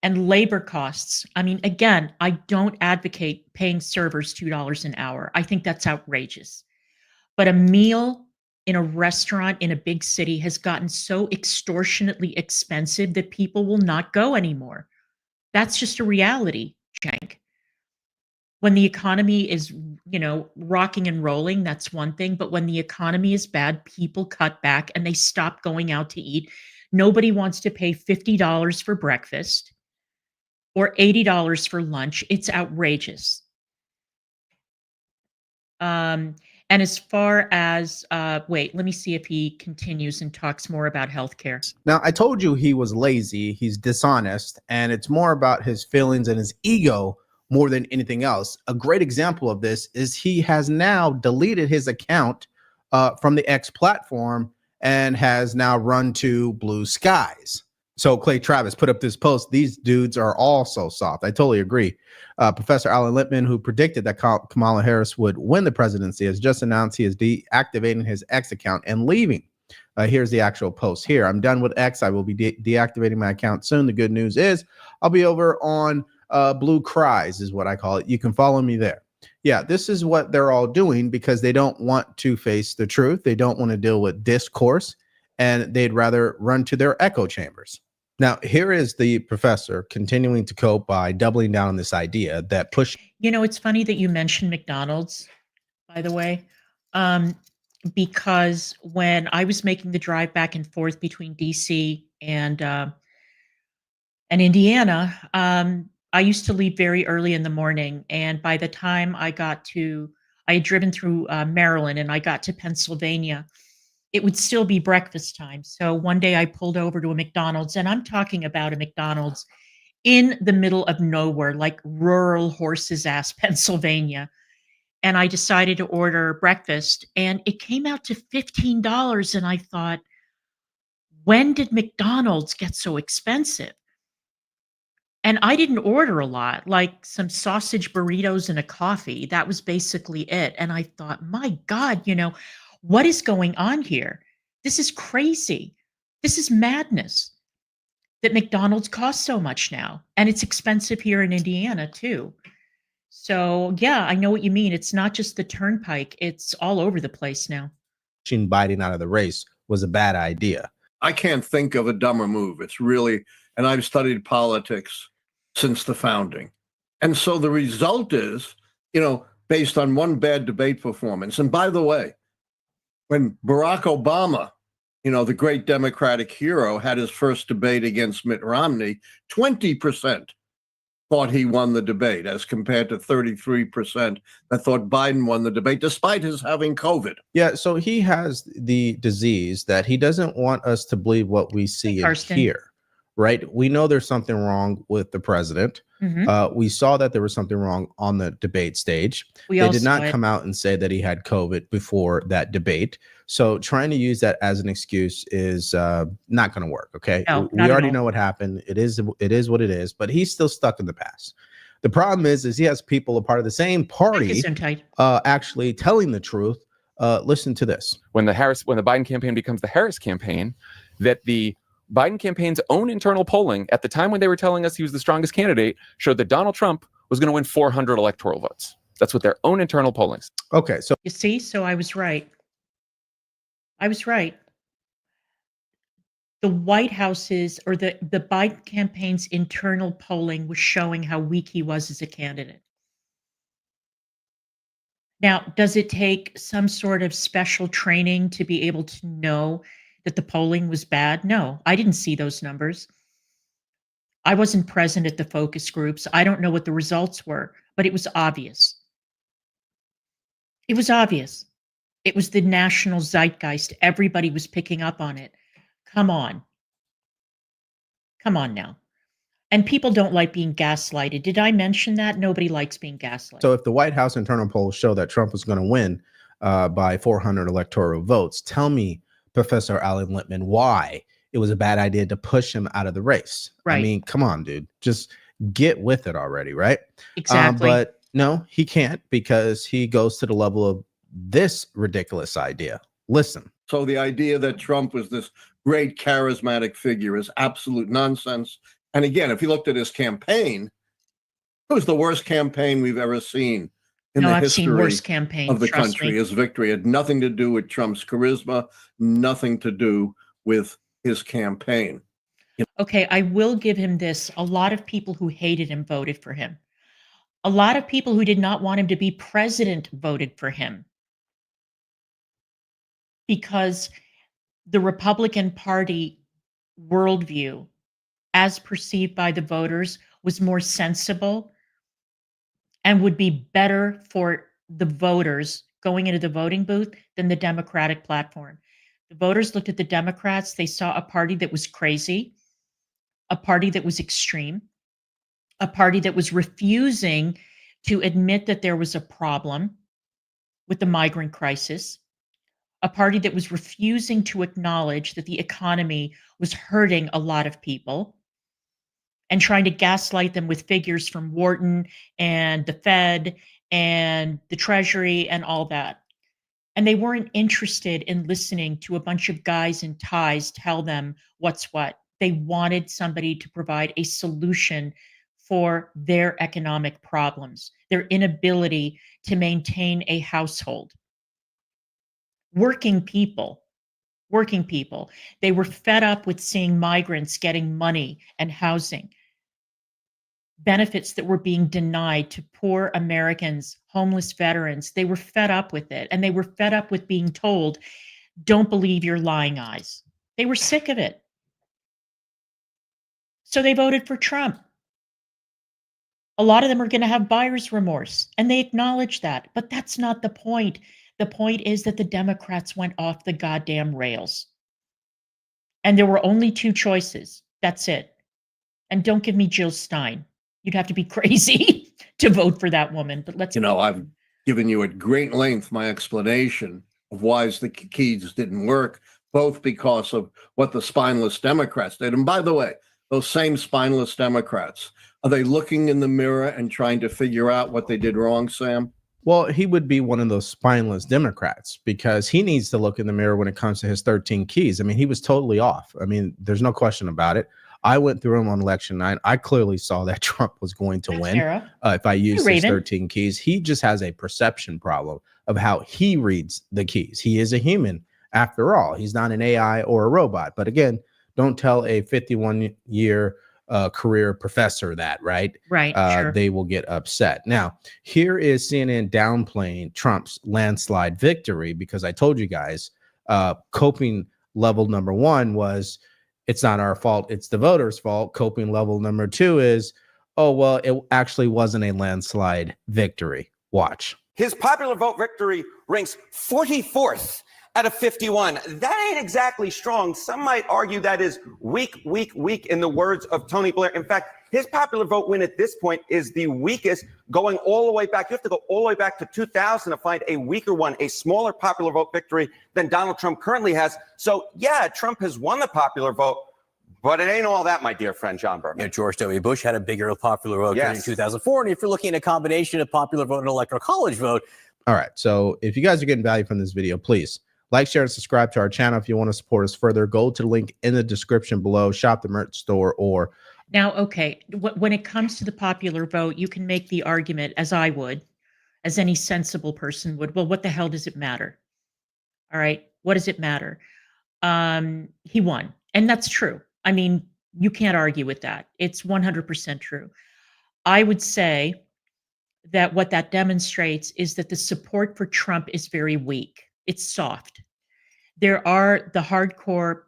And labor costs. I mean, again, I don't advocate paying servers $2 an hour. I think that's outrageous. But a meal in a restaurant in a big city has gotten so extortionately expensive that people will not go anymore. That's just a reality, Cenk. When the economy is, rocking and rolling, that's one thing. But when the economy is bad, people cut back and they stop going out to eat. Nobody wants to pay $50 for breakfast or $80 for lunch. It's outrageous. And as far as, wait, let me see if he continues and talks more about healthcare. Now, I told you he was lazy, he's dishonest, and it's more about his feelings and his ego more than anything else. A great example of this is he has now deleted his account from the X platform and has now run to Blue Skies. So Clay Travis put up this post. These dudes are all so soft. I totally agree. Professor Alan Lippman, who predicted that Kamala Harris would win the presidency, has just announced he is deactivating his X account and leaving. Here's the actual post here. I'm done with X. I will be deactivating my account soon. The good news is I'll be over on Blue Cries is what I call it. You can follow me there. Yeah, this is what they're all doing because they don't want to face the truth. They don't want to deal with discourse, and they'd rather run to their echo chambers. Now, here is the professor continuing to cope by doubling down on this idea that push. It's funny that you mentioned McDonald's, by the way, because when I was making the drive back and forth between DC and Indiana, I used to leave very early in the morning. And by the time I had driven through Maryland and I got to Pennsylvania, it would still be breakfast time. So one day I pulled over to a McDonald's, and I'm talking about a McDonald's in the middle of nowhere, like rural horses ass Pennsylvania. And I decided to order breakfast, and it came out to $15. And I thought, when did McDonald's get so expensive? And I didn't order a lot, like some sausage burritos and a coffee. That was basically it. And I thought, my God, what is going on here? This is crazy. This is madness that McDonald's costs so much now. And it's expensive here in Indiana, too. So, yeah, I know what you mean. It's not just the turnpike. It's all over the place now. Pushing Biden out of the race was a bad idea. I can't think of a dumber move. It's really, and I've studied politics since the founding. And so the result is, based on one bad debate performance. And by the way, when Barack Obama, the great Democratic hero, had his first debate against Mitt Romney, 20% thought he won the debate as compared to 33% that thought Biden won the debate, despite his having COVID. Yeah, so he has the disease that he doesn't want us to believe what we see and hear, right? We know there's something wrong with the president. Mm-hmm. We saw that there was something wrong on the debate stage. They did not come out and say that he had COVID before that debate. So trying to use that as an excuse is not going to work. Okay, no, we already know what happened. It is what it is. But he's still stuck in the past. The problem is he has people a part of the same party actually telling the truth. Listen to this. When the Biden campaign becomes the Harris campaign, that the Biden campaign's own internal polling at the time when they were telling us he was the strongest candidate showed that Donald Trump was going to win 400 electoral votes. That's what their own internal polling. Okay, so you see, so I was right. The White House's or the Biden campaign's internal polling was showing how weak he was as a candidate. Now, does it take some sort of special training to be able to know that the polling was bad? No, I didn't see those numbers. I wasn't present at the focus groups. I don't know what the results were, but it was obvious. It was obvious. It was the national zeitgeist. Everybody was picking up on it. Come on. Come on now. And people don't like being gaslighted. Did I mention that? Nobody likes being gaslighted. So if the White House internal polls show that Trump was going to win by 400 electoral votes, tell me, Professor Alan Lippman, why it was a bad idea to push him out of the race. Right. I mean, come on, dude, just get with it already, right? Exactly. But no, he can't, because he goes to the level of this ridiculous idea. Listen. So the idea that Trump was this great charismatic figure is absolute nonsense. And again, if you looked at his campaign, it was the worst campaign we've ever seen in No, the I've seen history worse campaigns, of the trust country. me. His victory had nothing to do with Trump's charisma, nothing to do with his campaign. Okay, I will give him this. A lot of people who hated him voted for him. A lot of people who did not want him to be president voted for him. Because the Republican Party worldview, as perceived by the voters, was more sensible and would be better for the voters going into the voting booth than the Democratic platform. The voters looked at the Democrats, they saw a party that was crazy, a party that was extreme, a party that was refusing to admit that there was a problem with the migrant crisis, a party that was refusing to acknowledge that the economy was hurting a lot of people and trying to gaslight them with figures from Wharton and the Fed and the Treasury and all that. And they weren't interested in listening to a bunch of guys in ties tell them what's what. They wanted somebody to provide a solution for their economic problems, their inability to maintain a household. Working people, they were fed up with seeing migrants getting money and housing, benefits that were being denied to poor Americans, homeless veterans. They were fed up with it. And they were fed up with being told, don't believe your lying eyes. They were sick of it. So they voted for Trump. A lot of them are going to have buyer's remorse, and they acknowledge that. But that's not the point. The point is that the Democrats went off the goddamn rails. And there were only two choices. That's it. And don't give me Jill Stein. You'd have to be crazy to vote for that woman. But let's. I've given you at great length my explanation of why the keys didn't work, both because of what the spineless Democrats did. And by the way, those same spineless Democrats, are they looking in the mirror and trying to figure out what they did wrong, Sam? Well, he would be one of those spineless Democrats because he needs to look in the mirror when it comes to his 13 keys. I mean, he was totally off. I mean, there's no question about it. I went through him on election night. I clearly saw that Trump was going to win if I used his 13 keys. He just has a perception problem of how he reads the keys. He is a human after all. He's not an AI or a robot. But again, don't tell a 51-year career professor that, right? Right. Sure. They will get upset. Now, here is CNN downplaying Trump's landslide victory because I told you guys coping level number one was it's not our fault, it's the voters' fault. Coping level number two is, oh, well, it actually wasn't a landslide victory. Watch. His popular vote victory ranks 44th out of 51. That ain't exactly strong. Some might argue that is weak, in the words of Tony Blair. In fact, his popular vote win at this point is the weakest, going all the way back. You have to go all the way back to 2000 to find a weaker one, a smaller popular vote victory than Donald Trump currently has. So, yeah, Trump has won the popular vote, but it ain't all that, my dear friend John Berman. Yeah, George W. Bush had a bigger popular vote Yes. in 2004. And if you're looking at a combination of popular vote and electoral college vote. All right. So if you guys are getting value from this video, please like, share, and subscribe to our channel. If you want to support us further, go to the link in the description below, shop the merch store, or. Now, okay, when it comes to the popular vote, you can make the argument, as I would, as any sensible person would, well, what the hell does it matter? All right, what does it matter? He won, and that's true. I mean, you can't argue with that. It's 100% true. I would say that what that demonstrates is that the support for Trump is very weak. It's soft. There's the hardcore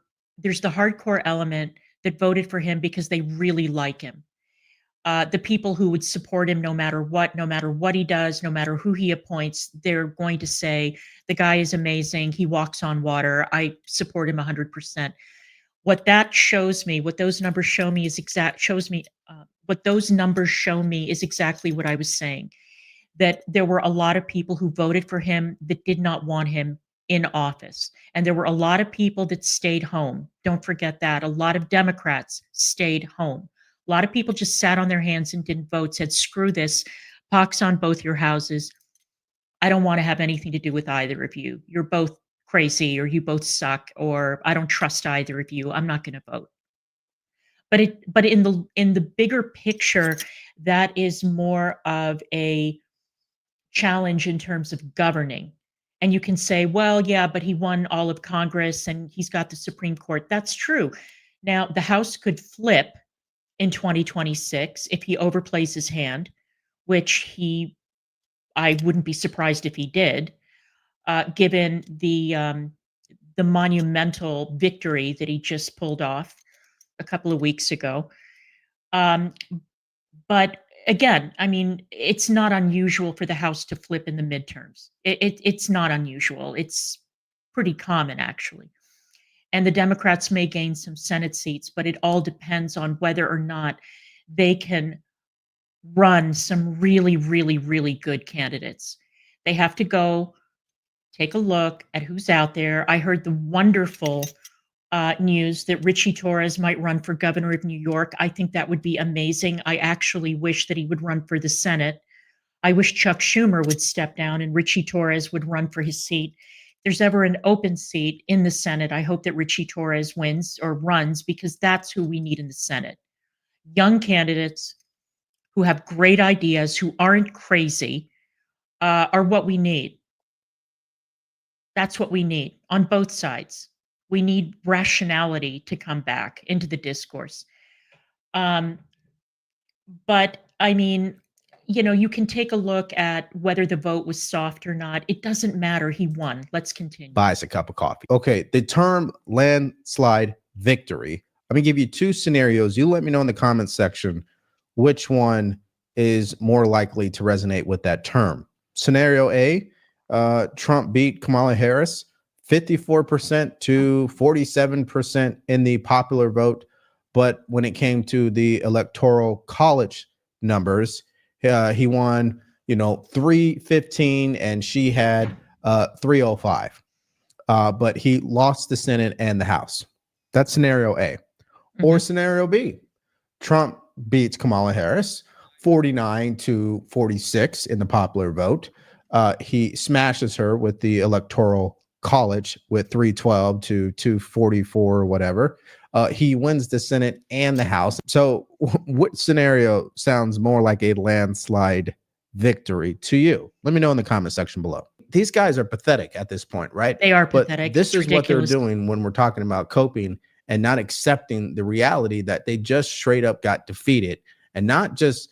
element that voted for him because they really like him. The people who would support him no matter what he does, no matter who he appoints, they're going to say, the guy is amazing. He walks on water. I support him 100%. What that shows me, what those numbers show me is exactly what I was saying, that there were a lot of people who voted for him that did not want him in office. And there were a lot of people that stayed home. Don't forget that. A lot of Democrats stayed home. A lot of people just sat on their hands and didn't vote, said, screw this, pox on both your houses. I don't want to have anything to do with either of you. You're both crazy, or you both suck, or I don't trust either of you. I'm not going to vote. But in the bigger picture, that is more of a challenge in terms of governing. And you can say, well, yeah, but he won all of Congress and he's got the Supreme Court. That's true. Now, the House could flip in 2026 if he overplays his hand, which I wouldn't be surprised if he did, given the monumental victory that he just pulled off a couple of weeks ago. But again, I mean, it's not unusual for the House to flip in the midterms. It's not unusual. It's pretty common, actually. And the Democrats may gain some Senate seats, but it all depends on whether or not they can run some really, really, really good candidates. They have to go take a look at who's out there. I heard the wonderful news that Richie Torres might run for governor of New York. I think that would be amazing. I actually wish that he would run for the Senate. I wish Chuck Schumer would step down and Richie Torres would run for his seat. If there's ever an open seat in the Senate, I hope that Richie Torres wins or runs, because that's who we need in the Senate. Young candidates who have great ideas, who aren't crazy, are what we need. That's what we need on both sides. We need rationality to come back into the discourse. But I mean, you know, you can take a look at whether the vote was soft or not. It doesn't matter. He won. Let's continue. Buys a cup of coffee. Okay, the term landslide victory. Let me give you two scenarios. You let me know in the comments section which one is more likely to resonate with that term. Scenario A, Trump beat Kamala Harris 54% to 47% in the popular vote. But when it came to the electoral college numbers, he won, 315 and she had 305. But he lost the Senate and the House. That's scenario A. Mm-hmm. Or scenario B, Trump beats Kamala Harris 49 to 46 in the popular vote. He smashes her with the electoral college with 312 to 244 or whatever. He wins the Senate and the House. So what scenario sounds more like a landslide victory to you? Let me know in the comment section below. These guys are pathetic at this point, right? They are pathetic. This is what they're doing when we're talking about coping and not accepting the reality that they just straight up got defeated, and not just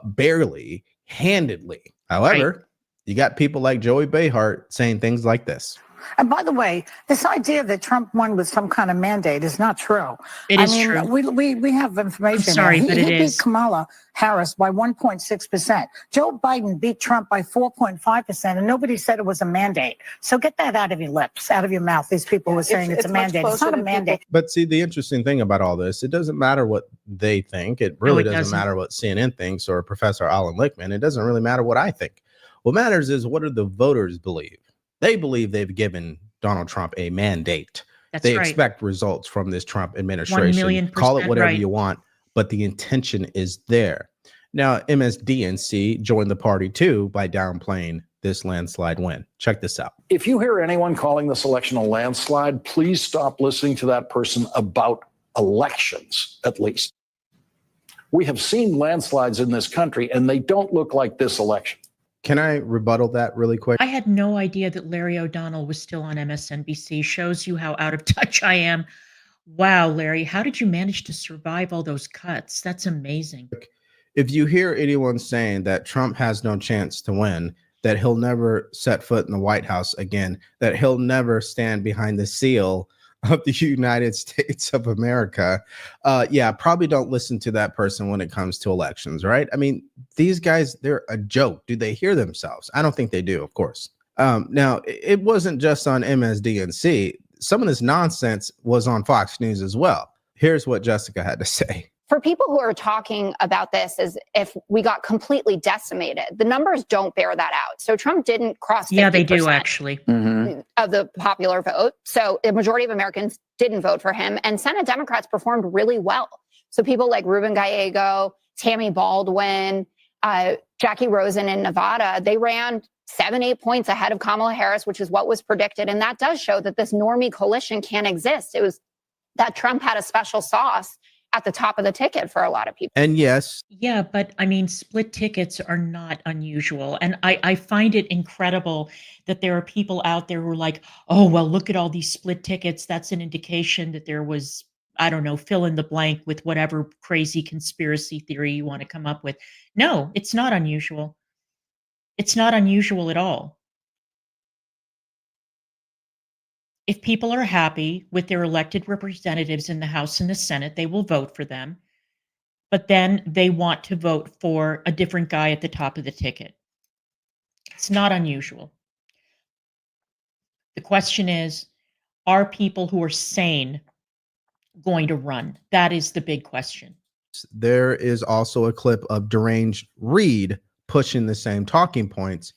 barely, handedly. However, you got people like Joey Behar saying things like this. And by the way, this idea that Trump won with some kind of mandate is not true. It is true. We have information. I'm sorry, but it he is. beat Kamala Harris by 1.6%. Joe Biden beat Trump by 4.5%, and nobody said it was a mandate. So get that out of your lips, out of your mouth. These people were saying it's a mandate. It's not a mandate. But see, the interesting thing about all this, it doesn't matter what they think. It really doesn't matter what CNN thinks or Professor Alan Lichtman. It doesn't really matter what I think. What matters is, what do the voters believe? They believe they've given Donald Trump a mandate. They expect results from this Trump administration. Call it whatever you want, but the intention is there. Now, MSDNC joined the party too by downplaying this landslide win. Check this out. If you hear anyone calling this election a landslide, please stop listening to that person about elections, at least. We have seen landslides in this country, and they don't look like this election. Can I rebuttal that really quick? I had no idea that Larry O'Donnell was still on MSNBC. Shows you how out of touch I am. Wow, Larry, how did you manage to survive all those cuts? That's amazing. If you hear anyone saying that Trump has no chance to win, that he'll never set foot in the White House again, that he'll never stand behind the seal of the United States of America, probably don't listen to that person when it comes to elections, right? I mean, these guys, they're a joke. Do they hear themselves? I don't think they do, of course. Now, it wasn't just on MSDNC. Some of this nonsense was on Fox News as well. Here's what Jessica had to say. For people who are talking about this as if we got completely decimated, the numbers don't bear that out. So Trump didn't cross 50% they do actually of the popular vote. So the majority of Americans didn't vote for him, and Senate Democrats performed really well. So people like Ruben Gallego, Tammy Baldwin, Jackie Rosen in Nevada, they ran 7-8 points ahead of Kamala Harris, which is what was predicted. And that does show that this normie coalition can exist. It was that Trump had a special sauce at the top of the ticket for a lot of people. And yes, Yeah, but I mean, split tickets are not unusual. And I find it incredible that there are people out there who are like, oh, well, look at all these split tickets. That's an indication that there was, I don't know, fill in the blank with whatever crazy conspiracy theory you want to come up with. No, it's not unusual. It's not unusual at all. If people are happy with their elected representatives in the House and the Senate, they will vote for them. But then they want to vote for a different guy at the top of the ticket. It's not unusual. The question is, are people who are sane going to run? That is the big question. there is also a clip of deranged Reid pushing the same talking points,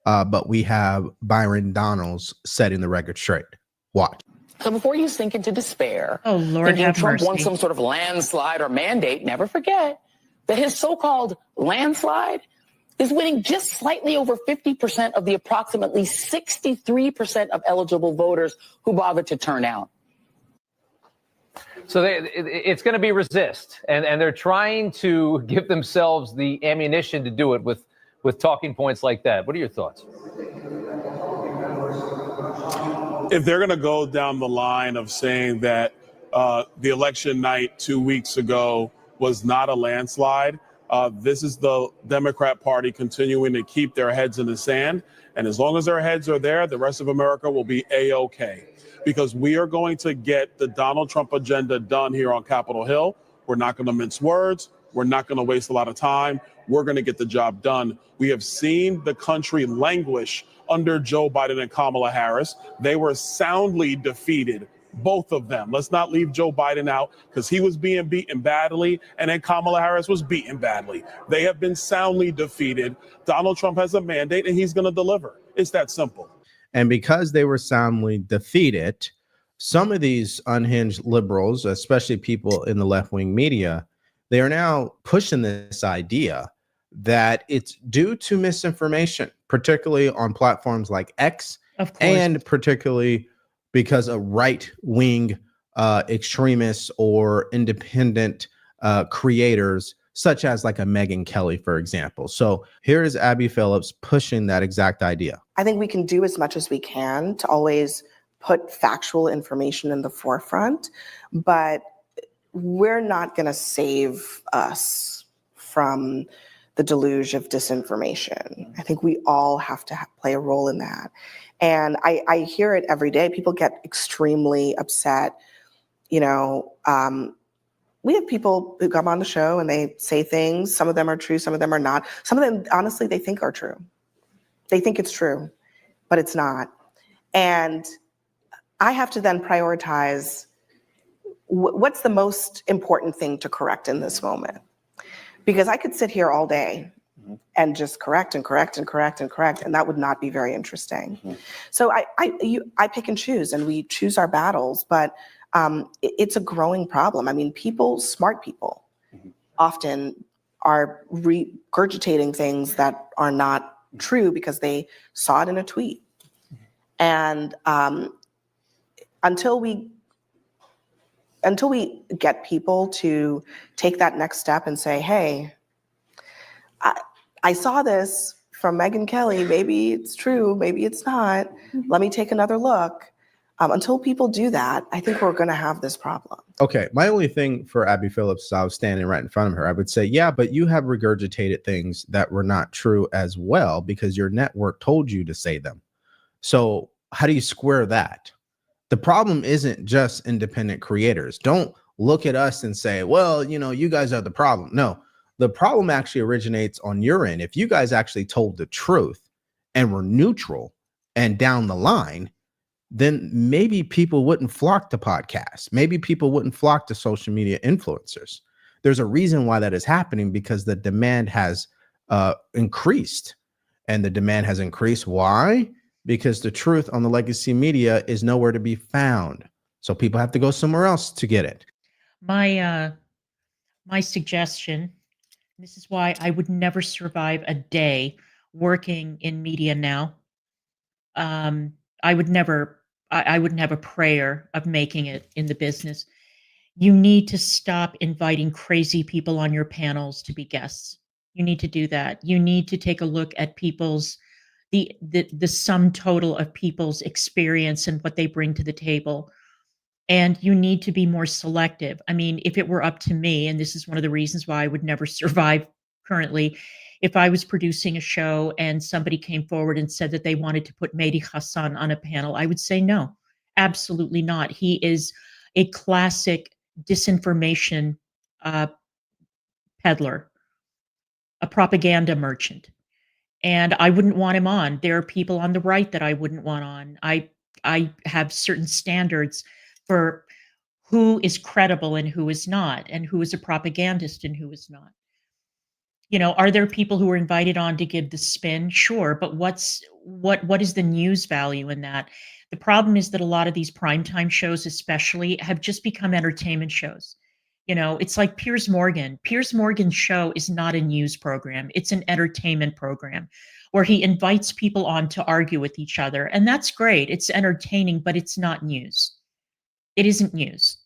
but we have Byron Donalds setting the record straight. Watch. So before you sink into despair, oh Lord, thinking have Trump mercy. wants some sort of landslide or mandate, never forget that his so-called landslide is winning just slightly over 50% of the approximately 63% of eligible voters who bothered to turn out. So it's going to be resist, and they're trying to give themselves the ammunition to do it with talking points like that. What are your thoughts? If they're going to go down the line of saying that the election night 2 weeks ago was not a landslide, this is the Democrat Party continuing to keep their heads in the sand. And as long as their heads are there, the rest of America will be A-OK. Because we are going to get the Donald Trump agenda done here on Capitol Hill. We're not going to mince words. We're not going to waste a lot of time. We're going to get the job done. We have seen the country languish under Joe Biden and Kamala Harris. They were soundly defeated, both of them. Let's not leave Joe Biden out because he was being beaten badly, and then Kamala Harris was beaten badly. They have been soundly defeated. Donald Trump has a mandate, and he's going to deliver. It's that simple. And because they were soundly defeated, some of these unhinged liberals, especially people in the left-wing media, they are now pushing this idea that it's due to misinformation, particularly on platforms like X, Of course. and particularly because of right-wing extremists or independent creators, such as like a Megyn Kelly, for example. So here is Abby Phillips pushing that exact idea. I think we can do as much as we can to always put factual information in the forefront, but we're not going to save us from the deluge of disinformation. I think we all have to play a role in that. And I hear it every day. People get extremely upset. You know, we have people who come on the show and they say things. Some of them are true, some of them are not. Some of them, honestly, they think are true. They think it's true, but it's not. And I have to then prioritize what's the most important thing to correct in this moment. Because I could sit here all day and just correct, and that would not be very interesting. So I pick and choose, and we choose our battles, but it's a growing problem. I mean, smart people often are regurgitating things that are not true because they saw it in a tweet. And until we get people to take that next step and say, hey, I saw this from Megyn Kelly, maybe it's true, maybe it's not, let me take another look. Until people do that, I think we're going to have this problem. Okay, my only thing for Abby Phillips, I was standing right in front of her, I would say, yeah, but you have regurgitated things that were not true as well because your network told you to say them. So how do you square that? The problem isn't just independent creators. Don't look at us and say, well, you know, you guys are the problem. No, the problem actually originates on your end. If you guys actually told the truth and were neutral and down the line, then maybe people wouldn't flock to podcasts. Maybe people wouldn't flock to social media influencers. There's a reason why that is happening, because the demand has increased. And the demand has increased. Why? Because the truth on the legacy media is nowhere to be found. So people have to go somewhere else to get it. My suggestion, this is why I would never survive a day working in media now. I would never, I wouldn't have a prayer of making it in the business. You need to stop inviting crazy people on your panels to be guests. You need to do that. You need to take a look at people's the sum total of people's experience and what they bring to the table. And you need to be more selective. I mean, if it were up to me, and this is one of the reasons why I would never survive currently, if I was producing a show and somebody came forward and said that they wanted to put Mehdi Hassan on a panel, I would say no, absolutely not. He is a classic disinformation peddler, a propaganda merchant. And I wouldn't want him on. There are people on the right that I wouldn't want on. I have certain standards for who is credible and who is not, and who is a propagandist and who is not. You know, are there people who are invited on to give the spin? Sure, but what is the news value in that? The problem is that a lot of these primetime shows especially have just become entertainment shows. You know, it's like Piers Morgan. Piers Morgan's show is not a news program. It's an entertainment program where he invites people on to argue with each other. And that's great. It's entertaining, but it's not news. It isn't news.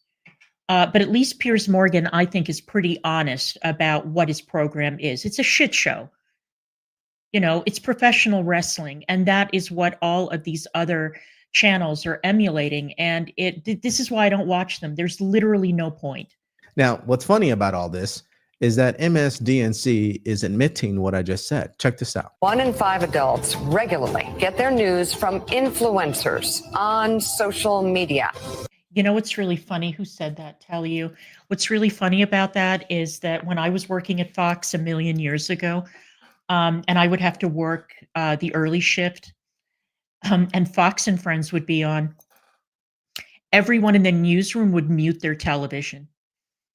But at least Piers Morgan, I think, is pretty honest about what his program is. It's a shit show. You know, it's professional wrestling. And that is what all of these other channels are emulating. And this is why I don't watch them. There's literally no point. Now, what's funny about all this is that MSDNC is admitting what I just said. Check this out. 1 in 5 adults regularly get their news from influencers on social media. You know what's really funny? Who said that? Tell you. What's really funny about that is that when I was working at Fox a million years ago, and I would have to work the early shift, and Fox and Friends would be on, everyone in the newsroom would mute their television.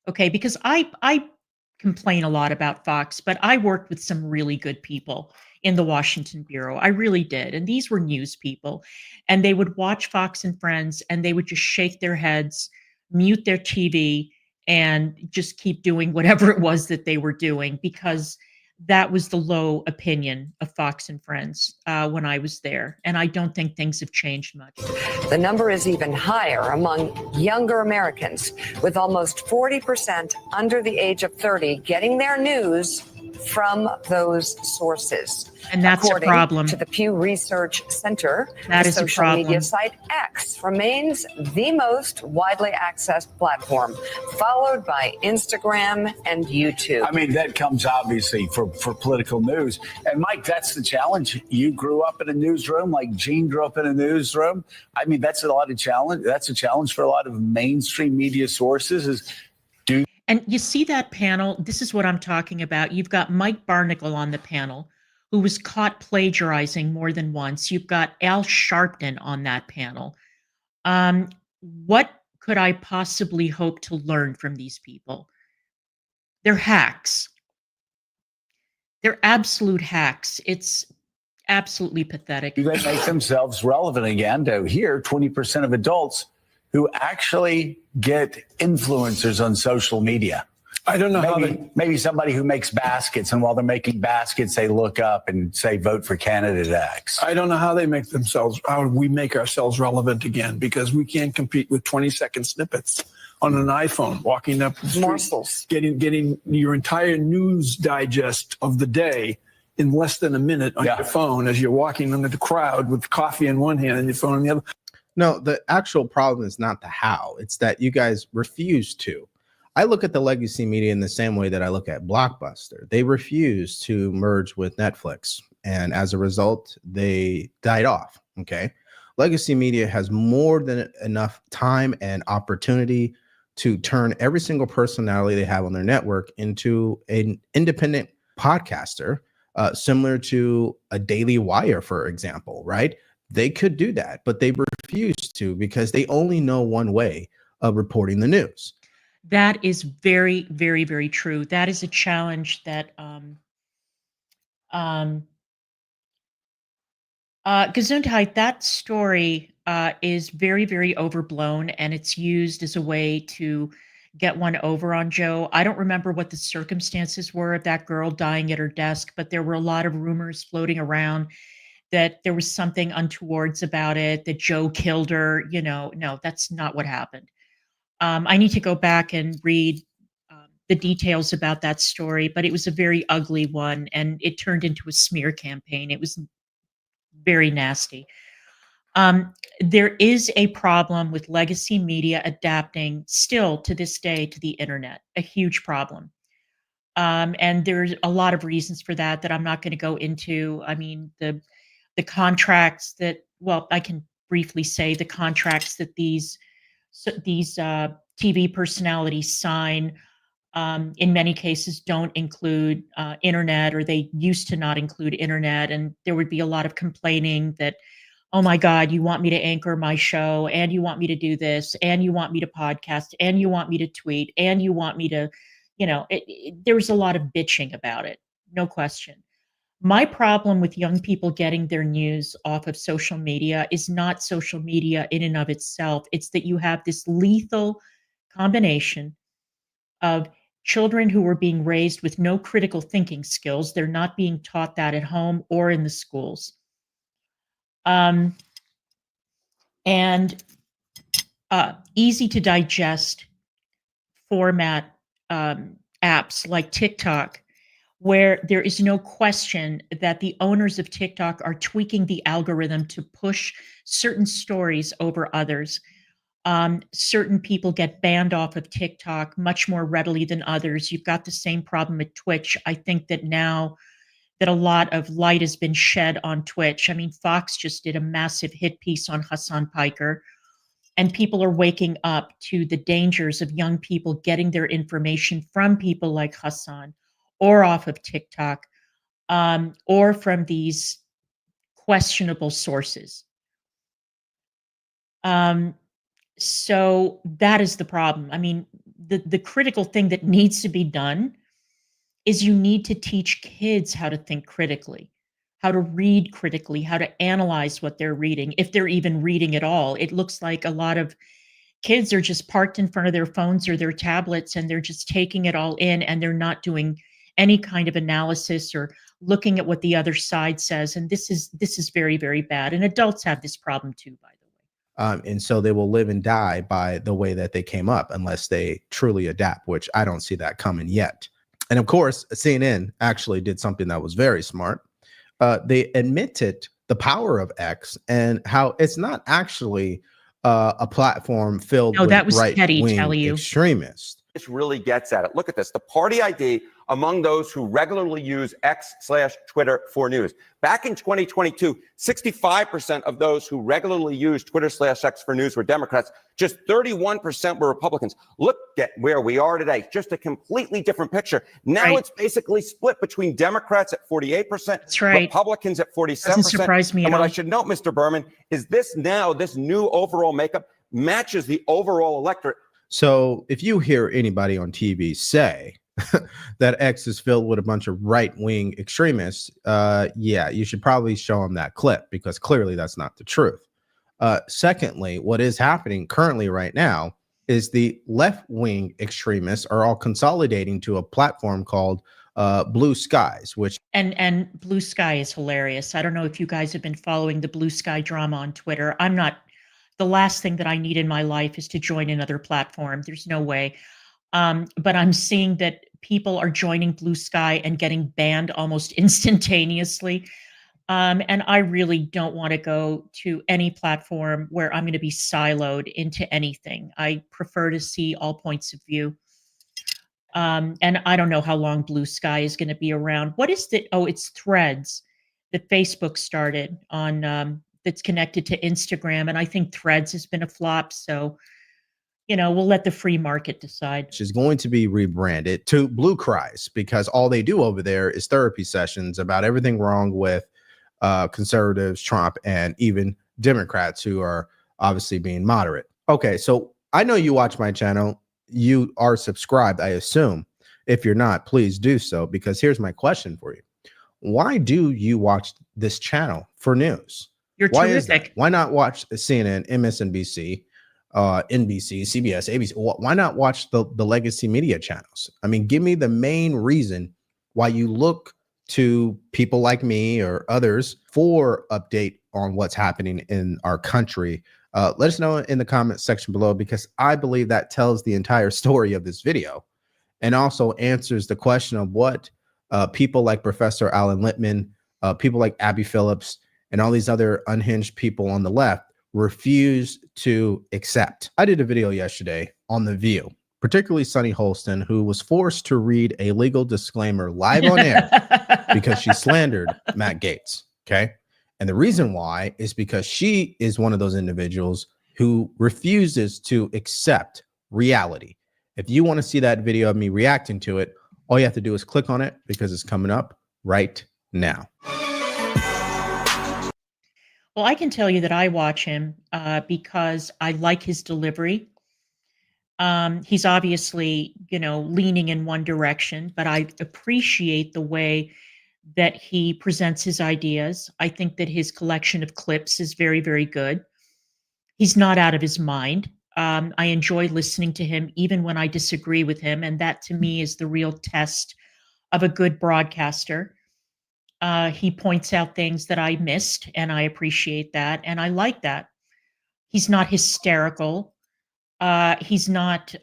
Okay, because I complain a lot about Fox, but I worked with some really good people in the Washington Bureau. I really did. And these were news people. And they would watch Fox and Friends and they would just shake their heads, mute their TV, and just keep doing whatever it was that they were doing, because that was the low opinion of Fox and Friends when I was there. And I don't think things have changed much. The number is even higher among younger Americans, with almost 40% under the age of 30 getting their news from those sources. And that's According a problem. to the Pew Research Center, That the is a social problem. media site X remains the most widely accessed platform, followed by Instagram and YouTube. I mean, that comes obviously for political news. And Mike, that's the challenge. You grew up in a newsroom like Gene grew up in a newsroom. I mean, that's a lot of challenge. That's a challenge for a lot of mainstream media sources. And you see that panel, this is what I'm talking about. You've got Mike Barnacle on the panel, who was caught plagiarizing more than once. You've got Al Sharpton on that panel. What could I possibly hope to learn from these people? They're hacks. They're absolute hacks. It's absolutely pathetic. Do they make themselves relevant again to here 20% of adults who actually get influencers on social media? I don't know maybe somebody who makes baskets, and while they're making baskets, they look up and say, vote for candidate X. I don't know how they make themselves, how we make ourselves relevant again, because we can't compete with 20-second snippets on an iPhone, walking up the street, morsels, getting your entire news digest of the day in less than a minute on your phone as you're walking under the crowd with coffee in one hand and your phone in the other. No, the actual problem is not the how. It's that you guys refuse to. I look at the legacy media in the same way that I look at Blockbuster. They refuse to merge with Netflix. And as a result, they died off. Okay. Legacy media has more than enough time and opportunity to turn every single personality they have on their network into an independent podcaster, similar to a Daily Wire, for example, right? They could do that, but they refuse to because they only know one way of reporting the news. That is very, very, very true. That is a challenge that Gesundheit, that story is very, very overblown, and it's used as a way to get one over on Joe. I don't remember what the circumstances were of that girl dying at her desk, but there were a lot of rumors floating around that there was something untowards about it, that Joe killed her. No, that's not what happened. I need to go back and read the details about that story, but it was a very ugly one, and it turned into a smear campaign. It was very nasty. There is a problem with legacy media adapting still to this day to the internet, a huge problem. And there's a lot of reasons for that I'm not going to go into. I mean, the contracts that, well, I can briefly say the contracts that these TV personalities sign, in many cases don't include internet, or they used to not include internet. And there would be a lot of complaining that, oh my God, you want me to anchor my show, and you want me to do this, and you want me to podcast, and you want me to tweet, and you want me to, there was a lot of bitching about it, no question. My problem with young people getting their news off of social media is not social media in and of itself. It's that you have this lethal combination of children who are being raised with no critical thinking skills. They're not being taught that at home or in the schools. And easy to digest format apps like TikTok, where there is no question that the owners of TikTok are tweaking the algorithm to push certain stories over others. Certain people get banned off of TikTok much more readily than others. You've got the same problem at Twitch. I think that now that a lot of light has been shed on Twitch. I mean, Fox just did a massive hit piece on Hassan Piker, and people are waking up to the dangers of young people getting their information from people like Hassan, or off of TikTok, or from these questionable sources. So that is the problem. I mean, the critical thing that needs to be done is you need to teach kids how to think critically, how to read critically, how to analyze what they're reading, if they're even reading at all. It looks like a lot of kids are just parked in front of their phones or their tablets, and they're just taking it all in, and they're not doing any kind of analysis or looking at what the other side says. And this is very, very bad. And adults have this problem too, by the way. And so they will live and die by the way that they came up unless they truly adapt, which I don't see that coming yet. And of course, CNN actually did something that was very smart. They admitted the power of X and how it's not actually a platform filled with right-wing extremists. This really gets at it. Look at this. The party ID among those who regularly use X/Twitter for news. Back in 2022, 65% of those who regularly use Twitter/X for news were Democrats. Just 31% were Republicans. Look at where we are today. Just a completely different picture. Now it's basically split between Democrats at 48%, Republicans at 47%. Doesn't surprise me at And what all. I should note, Mr. Berman, is this new overall makeup matches the overall electorate. So if you hear anybody on TV say that X is filled with a bunch of right-wing extremists, yeah, you should probably show them that clip, because clearly that's not the truth. Secondly, what is happening currently right now is the left-wing extremists are all consolidating to a platform called Blue Skies, which and Blue Sky is hilarious. I don't know if you guys have been following the Blue Sky drama on Twitter. I'm not. The last thing that I need in my life is to join another platform. There's no way. But I'm seeing that people are joining Blue Sky and getting banned almost instantaneously. And I really don't want to go to any platform where I'm going to be siloed into anything. I prefer to see all points of view. And I don't know how long Blue Sky is going to be around. What is the, oh, it's Threads that Facebook started on, that's connected to Instagram. And I think Threads has been a flop. So, you know, we'll let the free market decide. which is going to be rebranded to Blue Cries, because all they do over there is therapy sessions about everything wrong with conservatives, Trump, and even Democrats who are obviously being moderate. Okay, so I know you watch my channel. You are subscribed, I assume. If you're not, please do so, because here's my question for you. Why do you watch this channel for news? You're Why is terrific. that? Why not watch CNN, MSNBC, NBC, CBS, ABC. Why not watch the legacy media channels? I mean, give me the main reason why you look to people like me or others for update on what's happening in our country. Let us know in the comment section below, because I believe that tells the entire story of this video and also answers the question of what people like Professor Alan Lippman, people like Abby Phillips, and all these other unhinged people on the left refuse to accept. I did a video yesterday on The View, particularly Sunny Holston, who was forced to read a legal disclaimer live on air because she slandered Matt Gaetz. Okay. And the reason why is because she is one of those individuals who refuses to accept reality. If you want to see that video of me reacting to it, all you have to do is click on it, because it's coming up right now. Well, I can tell you that I watch him because I like his delivery. He's obviously, leaning in one direction, but I appreciate the way that he presents his ideas. I think that his collection of clips is very, very good. He's not out of his mind. I enjoy listening to him even when I disagree with him, and that to me is the real test of a good broadcaster. He points out things that I missed, and I appreciate that, and I like that. He's not hysterical. He's not,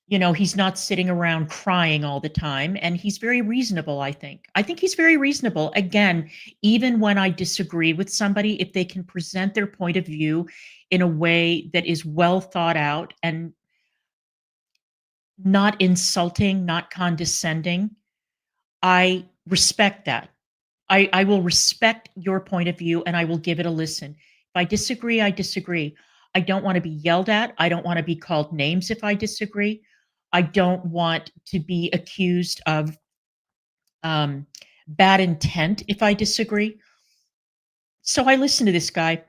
he's not sitting around crying all the time, and he's very reasonable, I think. I think he's very reasonable. Again, even when I disagree with somebody, if they can present their point of view in a way that is well thought out and not insulting, not condescending, I respect that. I will respect your point of view, and I will give it a listen. If I disagree, I disagree. I don't want to be yelled at. I don't want to be called names if I disagree. I don't want to be accused of bad intent if I disagree. So I listen to this guy.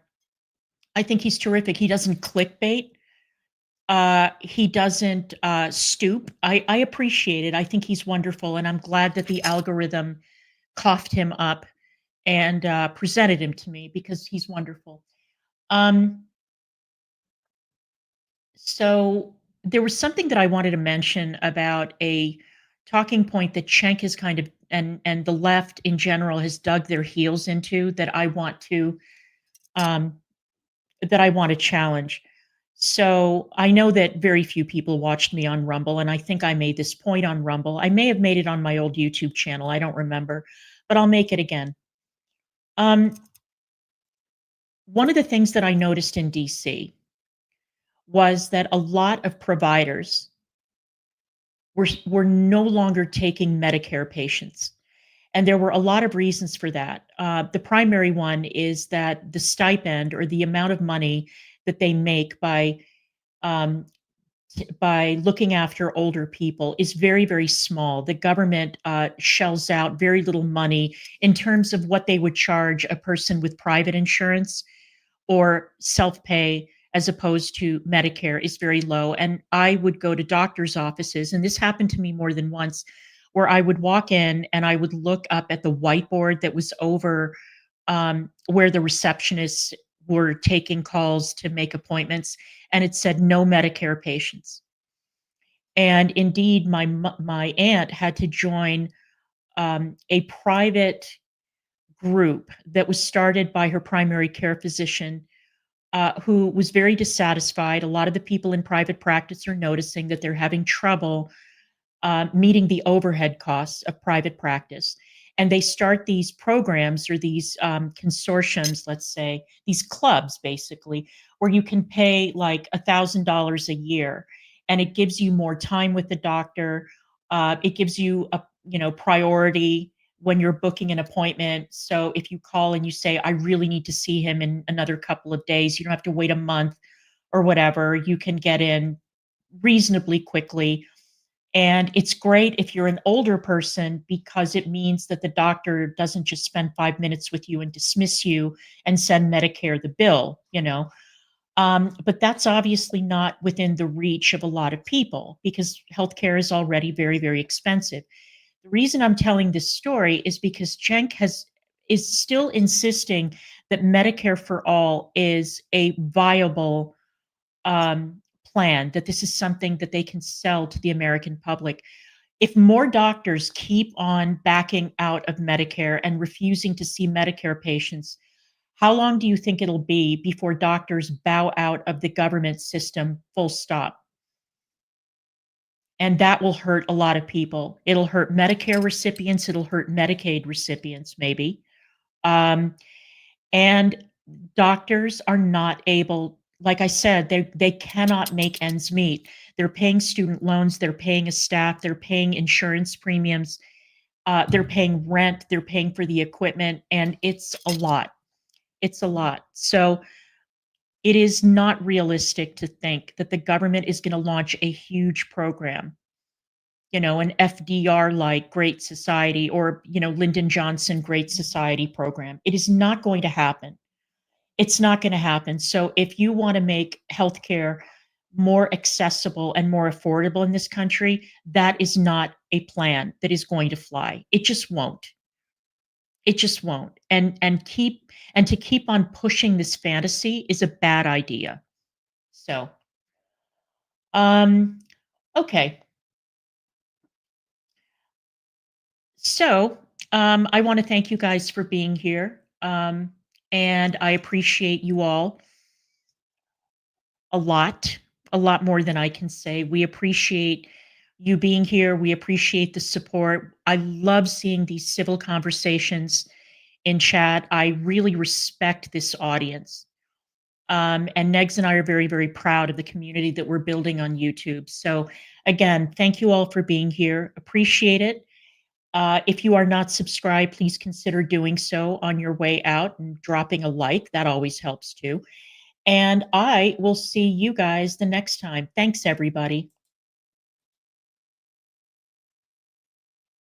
I think he's terrific. He doesn't clickbait. He doesn't stoop. I appreciate it. I think he's wonderful, and I'm glad that the algorithm coughed him up and presented him to me, because he's wonderful. So there was something that I wanted to mention about a talking point that Cenk has kind of, and the left in general has dug their heels into, that I want to challenge. So I know that very few people watched me on Rumble, and I think I made this point on Rumble. I may have made it on my old YouTube channel. I don't remember, but I'll make it again. One of the things that I noticed in DC was that a lot of providers were no longer taking Medicare patients. And there were a lot of reasons for that. The primary one is that the stipend, or the amount of money that they make by looking after older people, is very, very small. The government shells out very little money in terms of what they would charge a person with private insurance or self-pay, as opposed to Medicare, is very low. And I would go to doctor's offices, and this happened to me more than once, where I would walk in and I would look up at the whiteboard that was over where the receptionists were taking calls to make appointments, and it said no Medicare patients. And indeed, my aunt had to join a private group that was started by her primary care physician, who was very dissatisfied. A lot of the people in private practice are noticing that they're having trouble meeting the overhead costs of private practice. And they start these programs, or these consortiums, let's say, these clubs, basically, where you can pay like $1,000 a year, and it gives you more time with the doctor. It gives you a priority when you're booking an appointment. So if you call and you say, I really need to see him in another couple of days, you don't have to wait a month or whatever. You can get in reasonably quickly. And it's great if you're an older person, because it means that the doctor doesn't just spend 5 minutes with you and dismiss you and send Medicare the bill, But that's obviously not within the reach of a lot of people, because healthcare is already very, very expensive. The reason I'm telling this story is because Cenk is still insisting that Medicare for all is a viable plan, that this is something that they can sell to the American public. If more doctors keep on backing out of Medicare and refusing to see Medicare patients, how long do you think it'll be before doctors bow out of the government system, full stop? And that will hurt a lot of people. It'll hurt Medicare recipients. It'll hurt Medicaid recipients, maybe. And doctors are not able, like I said, they cannot make ends meet. They're paying student loans. They're paying a staff. They're paying insurance premiums. They're paying rent. They're paying for the equipment. And it's a lot. It's a lot. So it is not realistic to think that the government is going to launch a huge program, you know, an FDR-like Great Society or, you know, Lyndon Johnson Great Society program. It is not going to happen. It's not going to happen. So if you want to make healthcare more accessible and more affordable in this country, that is not a plan that is going to fly. It just won't. It just won't. And to keep on pushing this fantasy is a bad idea. So, okay. So, I want to thank you guys for being here. And I appreciate you all a lot more than I can say. We appreciate you being here. We appreciate the support. I love seeing these civil conversations in chat. I really respect this audience. And Negs and I are very, very proud of the community that we're building on YouTube. So again, thank you all for being here. Appreciate it. If you are not subscribed, please consider doing so on your way out and dropping a like. That always helps too. And I will see you guys the next time. Thanks, everybody.